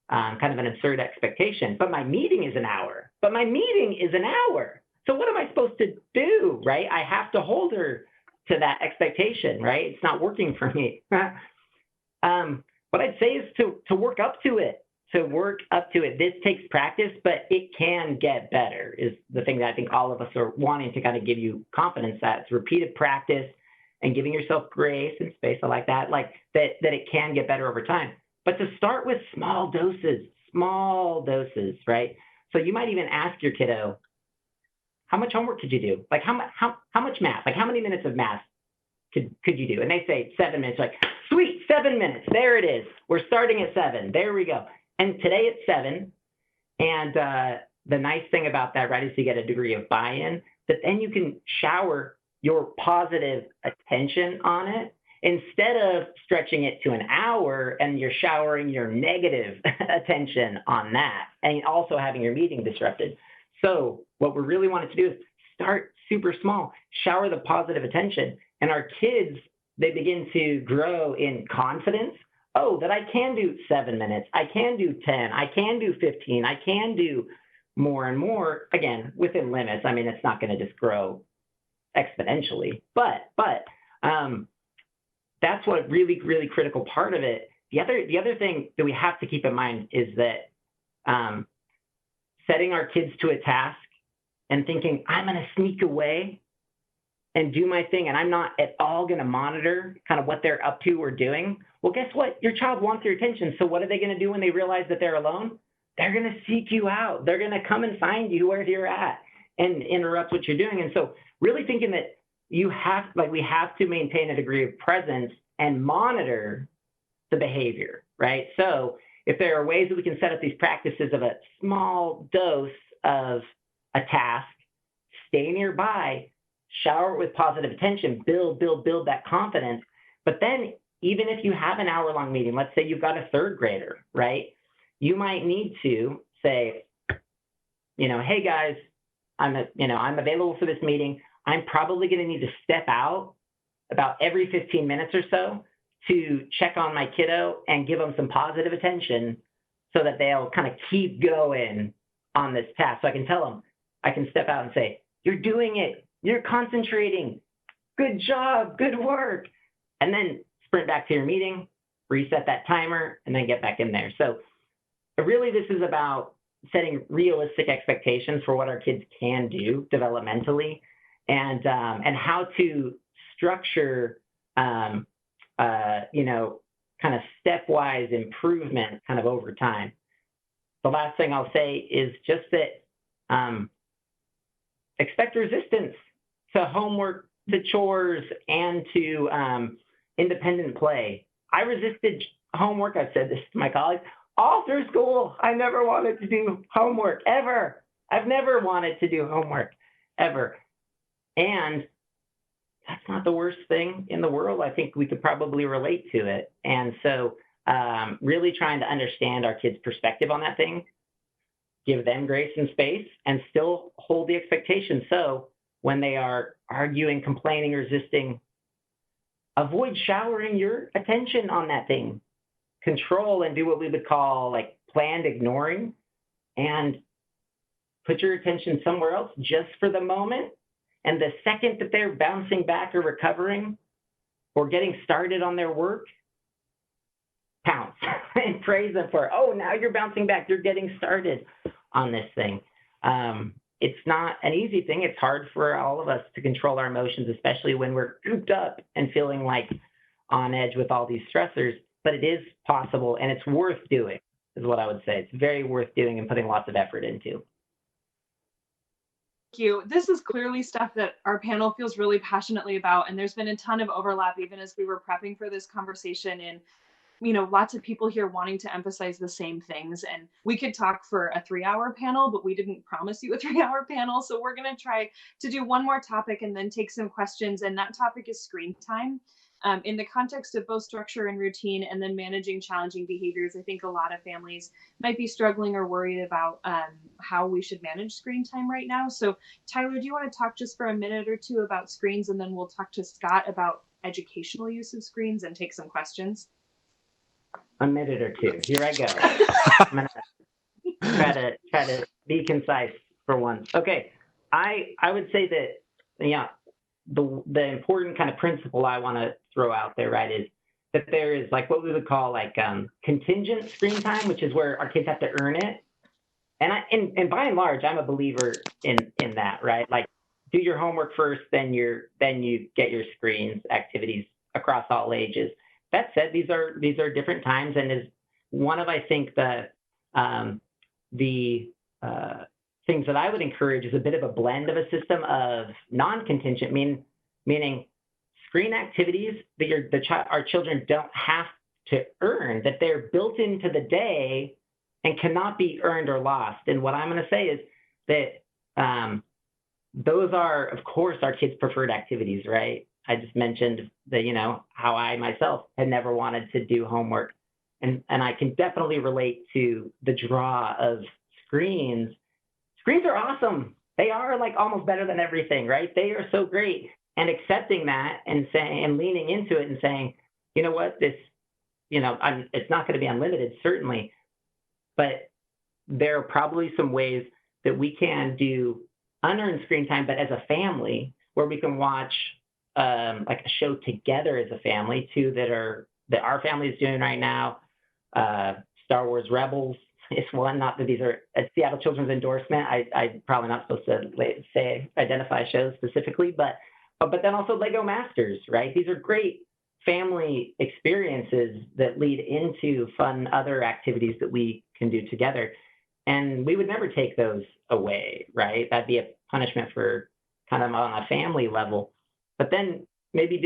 Speaker 5: kind of an absurd expectation, but my meeting is an hour. So what am I supposed to do, right? I have to hold her to that expectation, right? It's not working for me. What I'd say is to work up to it. This takes practice, but it can get better is the thing that I think all of us are wanting to kind of give you confidence that it's repeated practice and giving yourself grace and space like that it can get better over time. But to start with small doses, right? So you might even ask your kiddo, how much homework could you do? Like how much math? Like how many minutes of math could you do? And they say 7 minutes. Like, sweet, 7 minutes. There it is. We're starting at 7. There we go. And today it's 7. And the nice thing about that, right, is you get a degree of buy-in, that then you can shower your positive attention on it instead of stretching it to an hour and you're showering your negative attention on that and also having your meeting disrupted. So what we really wanted to do is start super small, shower the positive attention, and our kids, they begin to grow in confidence. Oh, that I can do 7 minutes, I can do 10, I can do 15, I can do more and more, again, within limits. I mean, it's not going to just grow exponentially, but that's what really, really critical part of it. The other thing that we have to keep in mind is that setting our kids to a task and thinking, I'm going to sneak away and do my thing, and I'm not at all going to monitor kind of what they're up to or doing. Well, guess what? Your child wants your attention. So what are they going to do when they realize that they're alone? They're going to seek you out. They're going to come and find you where you're at and interrupt what you're doing. And so really thinking that we have to maintain a degree of presence and monitor the behavior, right? So if there are ways that we can set up these practices of a small dose of a task, stay nearby, shower it with positive attention, build that confidence. But then even if you have an hour-long meeting, let's say you've got a third grader, right? You might need to say, hey guys, I'm available for this meeting. I'm probably going to need to step out about every 15 minutes or so to check on my kiddo and give them some positive attention so that they'll kind of keep going on this task. So I can tell them, I can step out and say, you're doing it. You're concentrating. Good job. Good work. And then sprint back to your meeting, reset that timer, and then get back in there. So really, this is about setting realistic expectations for what our kids can do developmentally, and how to structure, kind of stepwise improvement kind of over time. The last thing I'll say is just that expect resistance to homework, to chores, and to independent play. I resisted homework. I've said this to my colleagues all through school. I never wanted to do homework ever. I've never wanted to do homework ever. And that's not the worst thing in the world. I think we could probably relate to it. And so really trying to understand our kids' perspective on that thing, give them grace and space, and still hold the expectation. So when they are arguing, complaining, resisting, avoid showering your attention on that thing. Control and do what we would call like planned ignoring, and put your attention somewhere else just for the moment. And the second that they're bouncing back or recovering or getting started on their work, pounce and praise them for, oh, now you're bouncing back. You're getting started on this thing. It's not an easy thing. It's hard for all of us to control our emotions, especially when we're cooped up and feeling like on edge with all these stressors, but it is possible and it's worth doing, is what I would say. It's very worth doing and putting lots of effort into.
Speaker 1: Thank you. This is clearly stuff that our panel feels really passionately about, and there's been a ton of overlap even as we were prepping for this conversation, and lots of people here wanting to emphasize the same things. And we could talk for a 3-hour panel, but we didn't promise you a 3-hour panel. So we're going to try to do one more topic and then take some questions. And that topic is screen time. In the context of both structure and routine, and then managing challenging behaviors, I think a lot of families might be struggling or worried about how we should manage screen time right now. So Tyler, do you want to talk just for a minute or two about screens, and then we'll talk to Scott about educational use of screens and take some questions?
Speaker 5: A minute or two. Here I go. I'm gonna try to be concise for once. Okay, I would say that the important kind of principle I want to throw out there, right, is that there is like what we would call like contingent screen time, which is where our kids have to earn it. And by and large, I'm a believer in that, right? Like, do your homework first, then you get your screens activities across all ages. That said, these are different times, and is one of, I think, the things that I would encourage is a bit of a blend of a system of non-contingent, meaning screen activities that our children don't have to earn, that they're built into the day and cannot be earned or lost. And what I'm going to say is that those are, of course, our kids' preferred activities, right? I just mentioned that, how I myself had never wanted to do homework. And I can definitely relate to the draw of screens. Screens are awesome. They are like almost better than everything, right? They are so great. And accepting that and saying, and leaning into it and saying, you know what, this, it's not going to be unlimited, certainly, but there are probably some ways that we can do unearned screen time, but as a family, where we can watch like a show together as a family, too, that our family is doing right now. Star Wars Rebels is one. Not that these are a Seattle Children's endorsement. I'm probably not supposed to identify shows specifically, but then also Lego Masters, right? These are great family experiences that lead into fun other activities that we can do together. And we would never take those away, right? That'd be a punishment for kind of on a family level. But then maybe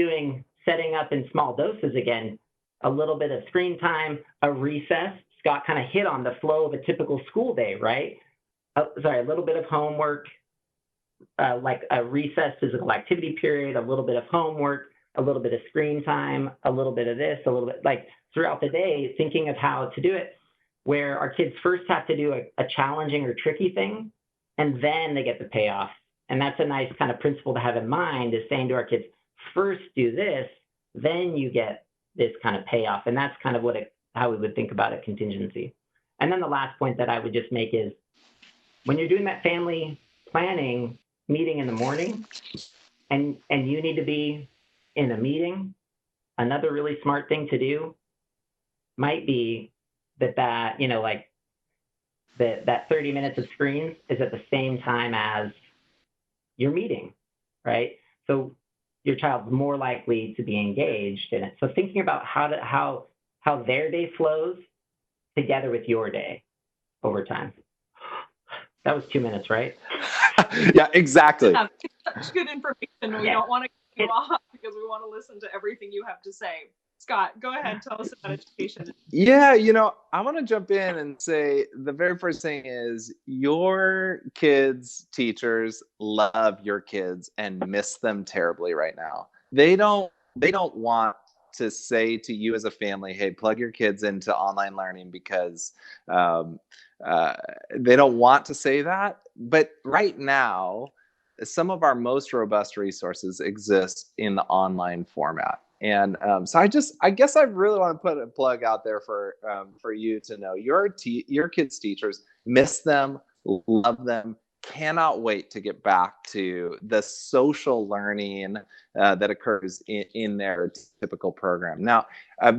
Speaker 5: setting up in small doses again, a little bit of screen time, a recess. Scott kind of hit on the flow of a typical school day, right? a little bit of homework, like a recess physical activity period, a little bit of homework, a little bit of screen time, a little bit of this, a little bit, like throughout the day, thinking of how to do it, where our kids first have to do a challenging or tricky thing, and then they get the payoff. And that's a nice kind of principle to have in mind, is saying to our kids, first do this, then you get this kind of payoff. And that's kind of how we would think about it, contingency. And then the last point that I would just make is, when you're doing that family planning meeting in the morning, and you need to be in a meeting, another really smart thing to do might be that you know, like that 30 minutes of screens is at the same time as your meeting, right? So your child's more likely to be engaged in it. So thinking about how their day flows together with your day over time. That was 2 minutes, right?
Speaker 2: Yeah, exactly.
Speaker 1: Yeah, it's such good information. We don't want to cut you off because we want to listen to everything you have to say. Scott, go ahead. Tell us about education.
Speaker 2: Yeah, I want to jump in and say the very first thing is, your kids' teachers love your kids and miss them terribly right now. They don't want to say to you as a family, hey, plug your kids into online learning, because they don't want to say that. But right now, some of our most robust resources exist in the online format. And so I guess I really want to put a plug out there for you to know your kids' teachers miss them, love them, cannot wait to get back to the social learning that occurs in their typical program. Now,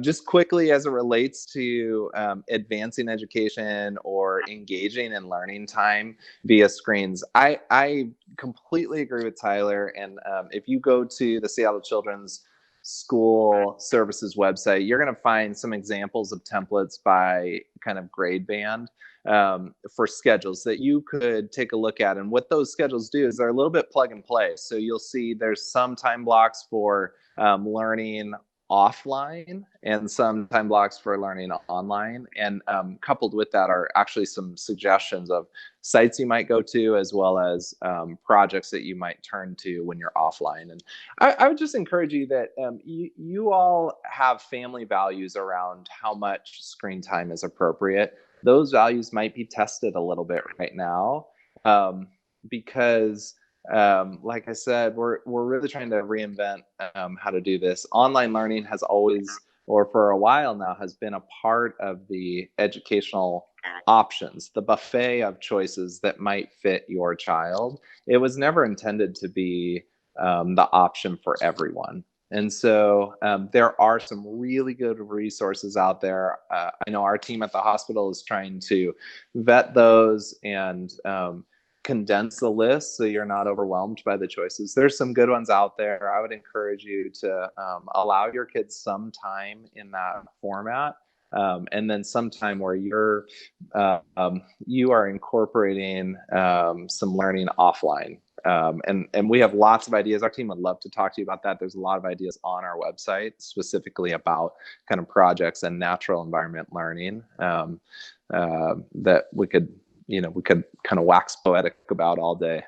Speaker 2: just quickly, as it relates to advancing education or engaging in learning time via screens, I completely agree with Tyler. And if you go to the Seattle Children's School Services website, you're going to find some examples of templates by kind of grade band for schedules that you could take a look at. And what those schedules do is they're a little bit plug and play. So you'll see there's some time blocks for learning offline and some time blocks for learning online. And coupled with that are actually some suggestions of sites you might go to, as well as projects that you might turn to when you're offline. And I would just encourage you that you all have family values around how much screen time is appropriate. Those values might be tested a little bit right now, because like I said, we're really trying to reinvent how to do this. Online learning has always, or for a while now, has been a part of the educational options, the buffet of choices that might fit your child. It was never intended to be the option for everyone. And so there are some really good resources out there. I know our team at the hospital is trying to vet those and condense the list so you're not overwhelmed by the choices. There's some good ones out there. I would encourage you to allow your kids some time in that format, and then some time where you are incorporating some learning offline. And we have lots of ideas. Our team would love to talk to you about that. There's a lot of ideas on our website specifically about kind of projects and natural environment learning that we could kind of wax poetic about all day.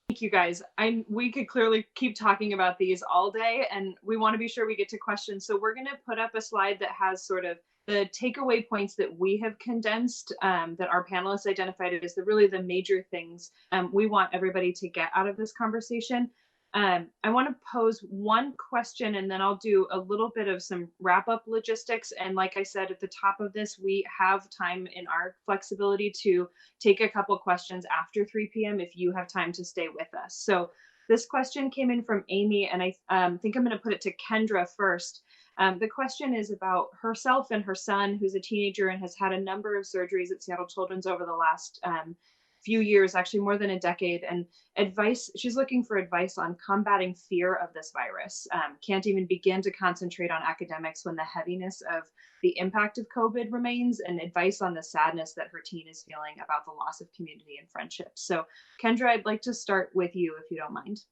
Speaker 1: Thank you, guys. We could clearly keep talking about these all day, and we want to be sure we get to questions. So we're going to put up a slide that has sort of the takeaway points that we have condensed, that our panelists identified as really the major things we want everybody to get out of this conversation. I want to pose one question, and then I'll do a little bit of some wrap-up logistics. And like I said at the top of this, we have time in our flexibility to take a couple questions after 3 p.m. if you have time to stay with us. So this question came in from Amy, and I think I'm going to put it to Kendra first. The question is about herself and her son, who's a teenager and has had a number of surgeries at Seattle Children's over the last few years, actually more than a decade, and advice. She's looking for advice on combating fear of this virus. Can't even begin to concentrate on academics when the heaviness of the impact of COVID remains, and advice on the sadness that her teen is feeling about the loss of community and friendship. So Kendra, I'd like to start with you if you don't mind.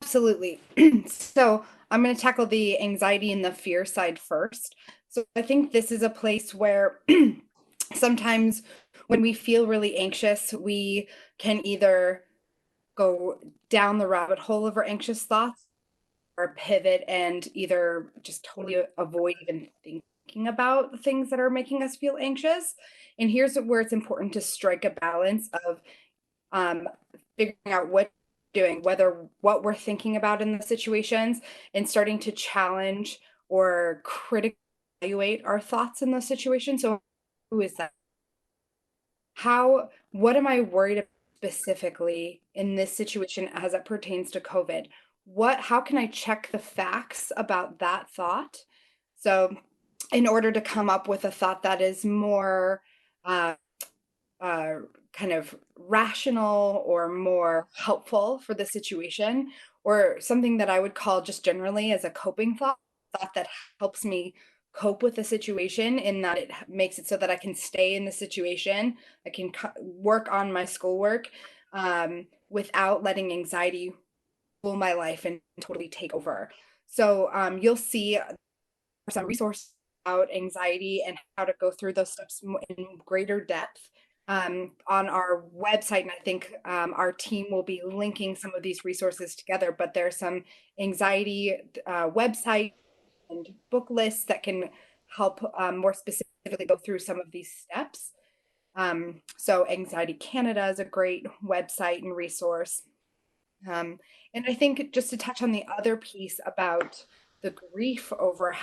Speaker 3: Absolutely. So I'm going to tackle the anxiety and the fear side first. So I think this is a place where Sometimes when we feel really anxious, we can either go down the rabbit hole of our anxious thoughts or pivot and either just totally avoid even thinking about the things that are making us feel anxious. And here's where it's important to strike a balance of figuring out what we're doing, whether what we're thinking about in the situations, and starting to challenge or critically evaluate our thoughts in those situations. So who is that? What am I worried about specifically in this situation as it pertains to COVID? How can I check the facts about that thought? So in order to come up with a thought that is more kind of rational or more helpful for the situation, or something that I would call just generally as a coping thought that helps me cope with the situation, in that it makes it so that I can stay in the situation, I can work on my schoolwork without letting anxiety rule my life and totally take over. So you'll see some resources about anxiety and how to go through those steps in greater depth on our website. And I think our team will be linking some of these resources together, but there's some anxiety website and book lists that can help more specifically go through some of these steps. So Anxiety Canada is a great website and resource. And I think just to touch on the other piece about the grief over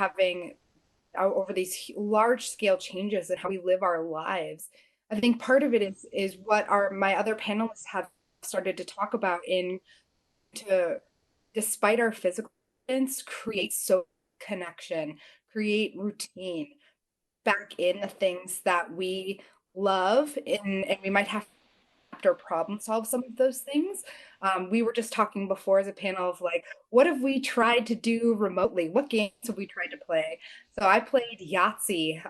Speaker 3: these large scale changes and how we live our lives, I think part of it is what my other panelists have started to talk about, despite our physical distance, create social connection, create routine back in the things that we love, and we might have to problem solve some of those things. We were just talking before as a panel of like, what have we tried to do remotely? What games have we tried to play? So I played Yahtzee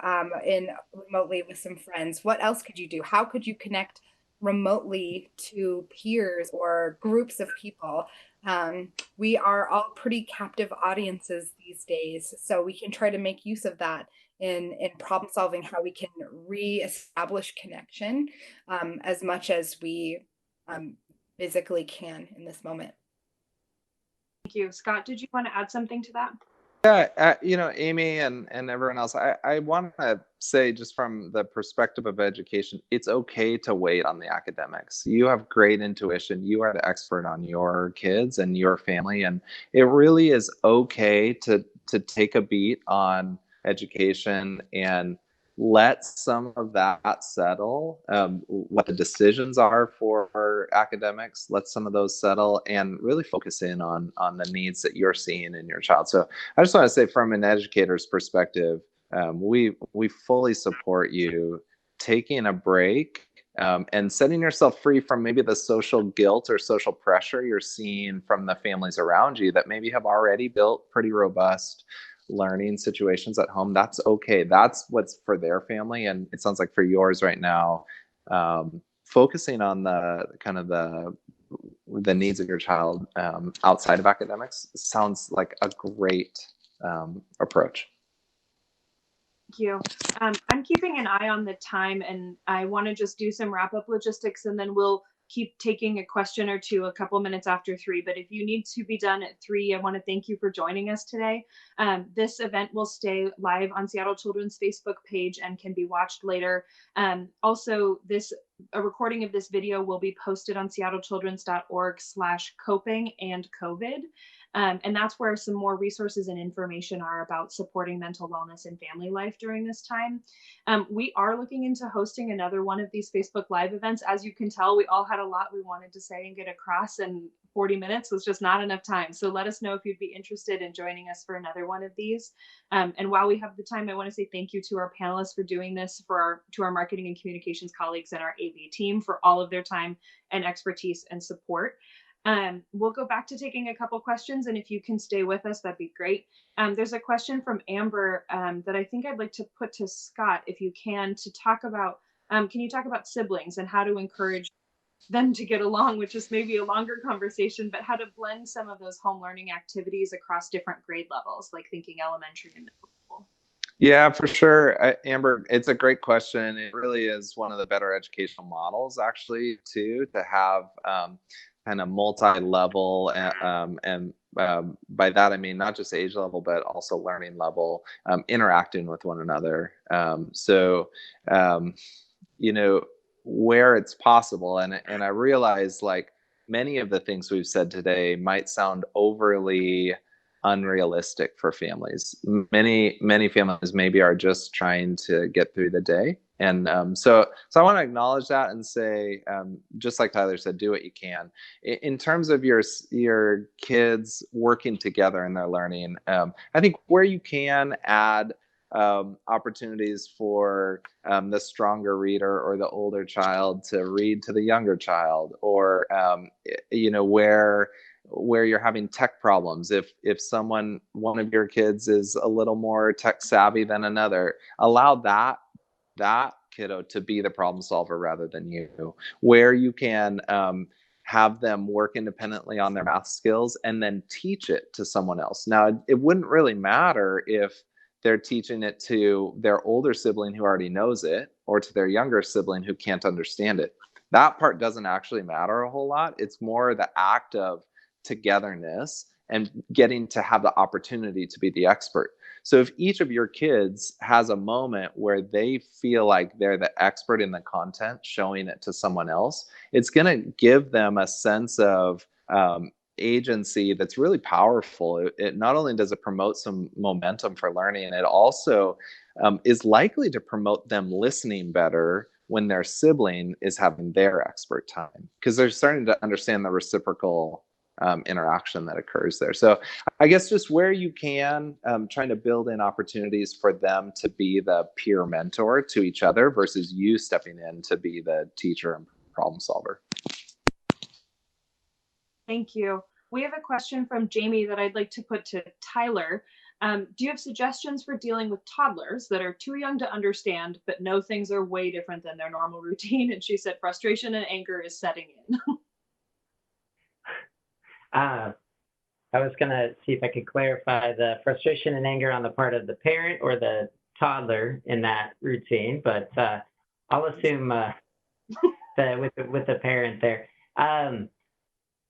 Speaker 3: remotely with some friends. What else could you do? How could you connect remotely to peers or groups of people? We are all pretty captive audiences these days, so we can try to make use of that in problem solving, how we can reestablish connection as much as we physically can in this moment.
Speaker 1: Thank you. Scott, did you want to add something to that?
Speaker 2: Yeah, Amy and everyone else, I want to say, just from the perspective of education, it's okay to wait on the academics. You have great intuition. You are the expert on your kids and your family, and it really is okay to take a beat on education and let some of that settle. What the decisions are for academics, let some of those settle, and really focus in on the needs that you're seeing in your child. So I just want to say, from an educator's perspective, we fully support you taking a break and setting yourself free from maybe the social guilt or social pressure you're seeing from the families around you that maybe have already built pretty robust learning situations at home. That's okay. That's what's for their family. And it sounds like for yours right now, focusing on the kind of the needs of your child outside of academics sounds like a great approach.
Speaker 1: Thank you. I'm keeping an eye on the time, and I want to just do some wrap-up logistics, and then we'll keep taking a question or two a couple minutes after 3. But if you need to be done at 3, I want to thank you for joining us today. This event will stay live on Seattle Children's Facebook page and can be watched later. Also, a recording of this video will be posted on seattlechildrens.org/coping and COVID. And that's where some more resources and information are about supporting mental wellness and family life during this time. We are looking into hosting another one of these Facebook Live events. As you can tell, we all had a lot we wanted to say and get across, and 40 minutes was just not enough time. So let us know if you'd be interested in joining us for another one of these. And while we have the time, I want to say thank you to our panelists for doing this, to our marketing and communications colleagues and our AV team for all of their time and expertise and support. We'll go back to taking a couple questions, and if you can stay with us, that'd be great. There's a question from Amber that I think I'd like to put to Scott, if you can talk about, can you talk about siblings and how to encourage them to get along, which is maybe a longer conversation, but how to blend some of those home learning activities across different grade levels, like thinking elementary and middle school.
Speaker 2: Yeah, for sure. Amber, it's a great question. It really is one of the better educational models, actually, too, to have kind of multi-level, and by that I mean not just age level, but also learning level, interacting with one another. You know, where it's possible, and I realize, like, many of the things we've said today might sound overly unrealistic for families. Many families maybe are just trying to get through the day, and so I want to acknowledge that and say, just like Tyler said, do what you can. In terms of your kids working together in their learning, I think where you can add opportunities for the stronger reader or the older child to read to the younger child, or where you're having tech problems. If one of your kids is a little more tech savvy than another, allow that kiddo to be the problem solver rather than you. Where you can have them work independently on their math skills and then teach it to someone else. Now, it wouldn't really matter if they're teaching it to their older sibling who already knows it, or to their younger sibling who can't understand it. That part doesn't actually matter a whole lot. It's more the act of togetherness and getting to have the opportunity to be the expert. So if each of your kids has a moment where they feel like they're the expert in the content, showing it to someone else, it's going to give them a sense of agency that's really powerful. It not only does it promote some momentum for learning, it also is likely to promote them listening better when their sibling is having their expert time, because they're starting to understand the reciprocal interaction that occurs there. So I guess just where you can, trying to build in opportunities for them to be the peer mentor to each other versus you stepping in to be the teacher and problem solver.
Speaker 1: Thank you. We have a question from Jamie that I'd like to put to Tyler. Do you have suggestions for dealing with toddlers that are too young to understand, but know things are way different than their normal routine? And she said frustration and anger is setting in.
Speaker 5: I was going to see if I could clarify the frustration and anger on the part of the parent or the toddler in that routine, but I'll assume with the parent there.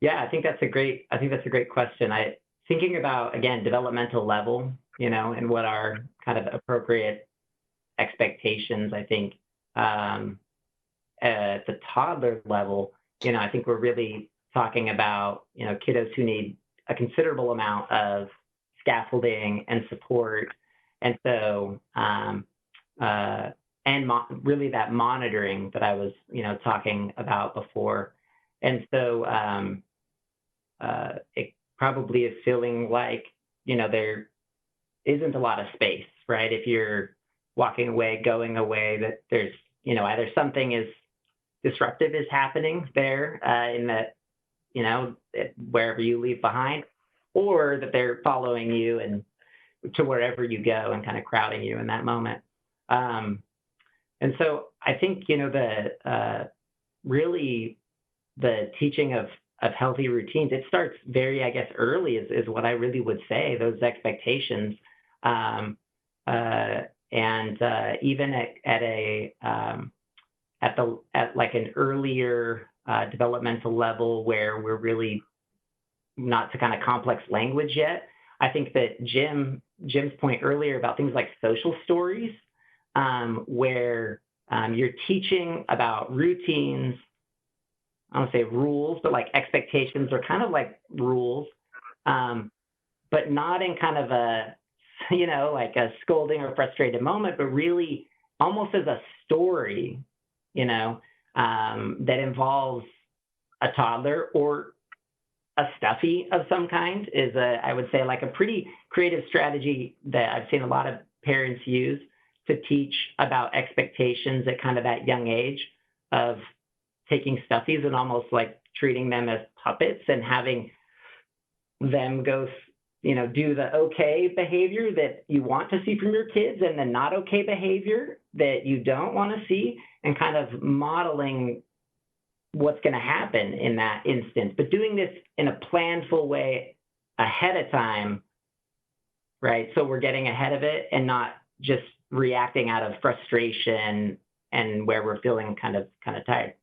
Speaker 5: Yeah, I think that's a great question. Thinking about, again, developmental level, and what are kind of appropriate expectations, I think at the toddler level, I think we're really talking about, kiddos who need a considerable amount of scaffolding and support. And so, really that monitoring that I was, talking about before. And so it probably is feeling like, there isn't a lot of space, right? If you're walking away, going away, that there's, either something is disruptive is happening there in that, wherever you leave behind, or that they're following you and to wherever you go and kind of crowding you in that moment. And so I think, really the teaching of healthy routines, it starts very, I guess, early is what I really would say, those expectations. And even at like an earlier developmental level where we're really not to kind of complex language yet. I think that Jim's point earlier about things like social stories, where you're teaching about routines, I don't say rules, but like expectations are kind of like rules, but not in kind of a, like a scolding or frustrated moment, but really almost as a story, that involves a toddler or a stuffy of some kind is I would say like a pretty creative strategy that I've seen a lot of parents use to teach about expectations at kind of that young age of taking stuffies and almost like treating them as puppets and having them go, do the okay behavior that you want to see from your kids and the not okay behavior that you don't want to see, and kind of modeling what's going to happen in that instance, but doing this in a planful way ahead of time, right? So we're getting ahead of it and not just reacting out of frustration and where we're feeling kind of tired.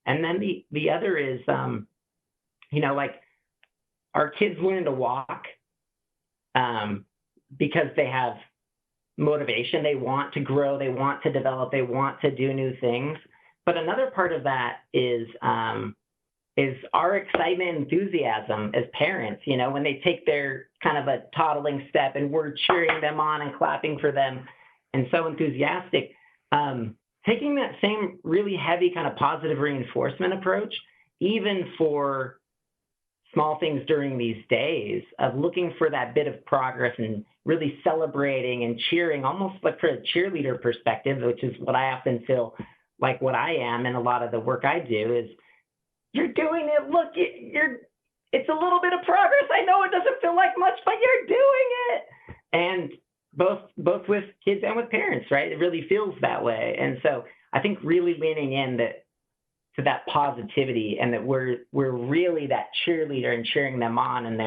Speaker 5: And then the other is, like our kids learn to walk because they have motivation. They want to grow, they want to develop, they want to do new things. But another part of that is our excitement and enthusiasm as parents, when they take their kind of a toddling step and we're cheering them on and clapping for them and so enthusiastic. Taking that same really heavy kind of positive reinforcement approach, even for small things during these days, of looking for that bit of progress and really celebrating and cheering, almost like for a cheerleader perspective, which is what I often feel like what I am in a lot of the work I do, is you're doing it. Look, it's a little bit of progress. I know it doesn't feel like much, but you're doing it. And both with kids and with parents, right? It really feels that way. And so I think really leaning in to that positivity, and that we're really that cheerleader and cheering them on in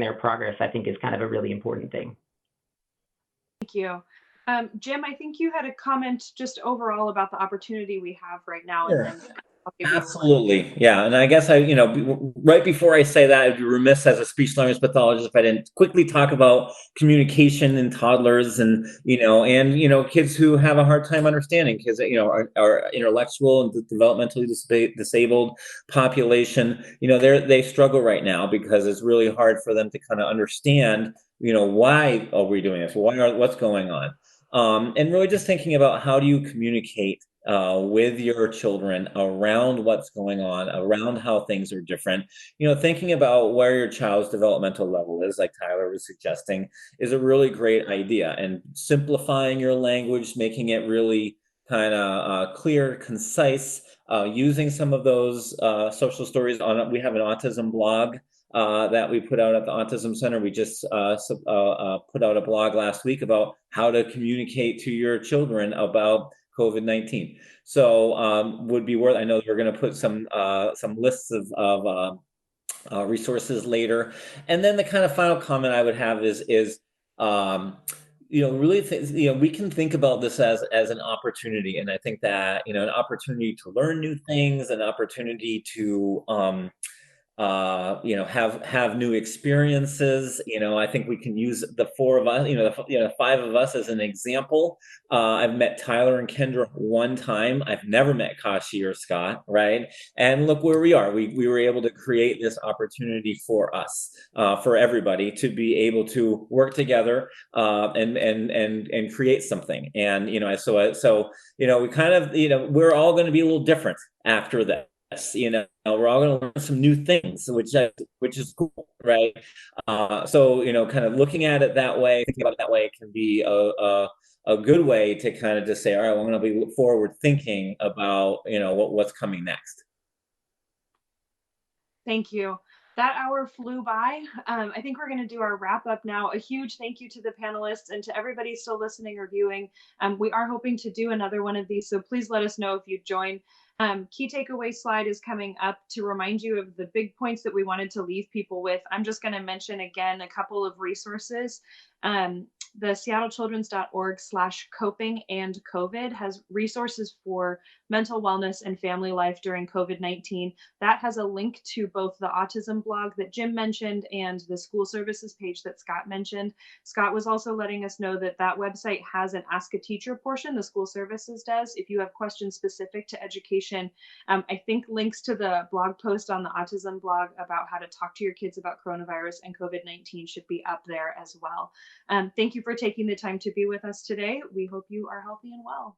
Speaker 5: their progress, I think is kind of a really important thing.
Speaker 1: Thank you. Jim, I think you had a comment just overall about the opportunity we have right now.
Speaker 4: Sure.
Speaker 1: And then I'll give you
Speaker 4: Absolutely. Yeah. And I guess right before I say that, I'd be remiss as a speech language pathologist if I didn't quickly talk about communication in toddlers and kids who have a hard time understanding, kids that, are intellectual and developmentally disabled population. They struggle right now because it's really hard for them to kind of understand, why are we doing this? What's going on? And really just thinking about how do you communicate with your children around what's going on, around how things are different. Thinking about where your child's developmental level is, like Tyler was suggesting, is a really great idea. And simplifying your language, making it really kind of clear, concise, using some of those social stories. We have an autism blog that we put out at the Autism Center. We just put out a blog last week about how to communicate to your children about COVID-19. So would be worth, I know we're going to put some lists of resources later. And then the kind of final comment I would have is really we can think about this as an opportunity. And I think that, an opportunity to learn new things, an opportunity to have new experiences. I think we can use the four of us, the five of us as an example. I've met Tyler and Kendra one time. I've never met Kashi or Scott, right? And look where we are. We were able to create this opportunity for us, for everybody to be able to work together and create something. And so we kind of we're all going to be a little different after that. We're all going to learn some new things, which is cool, right? So kind of looking at it that way, thinking about it that way, can be a good way to kind of just say, all right, well, I'm going to be forward thinking about what's coming next.
Speaker 1: Thank you. That hour flew by. I think we're going to do our wrap up now. A huge thank you to the panelists and to everybody still listening or viewing. We are hoping to do another one of these, so please let us know if you join. Key takeaway slide is coming up to remind you of the big points that we wanted to leave people with. I'm just going to mention again a couple of resources. The seattlechildrens.org/coping and COVID has resources for mental wellness and family life during COVID-19. That has a link to both the autism blog that Jim mentioned and the school services page that Scott mentioned. Scott was also letting us know that that website has an Ask a Teacher portion, the school services does. If you have questions specific to education, I think links to the blog post on the autism blog about how to talk to your kids about coronavirus and COVID-19 should be up there as well. Thank you for taking the time to be with us today. We hope you are healthy and well.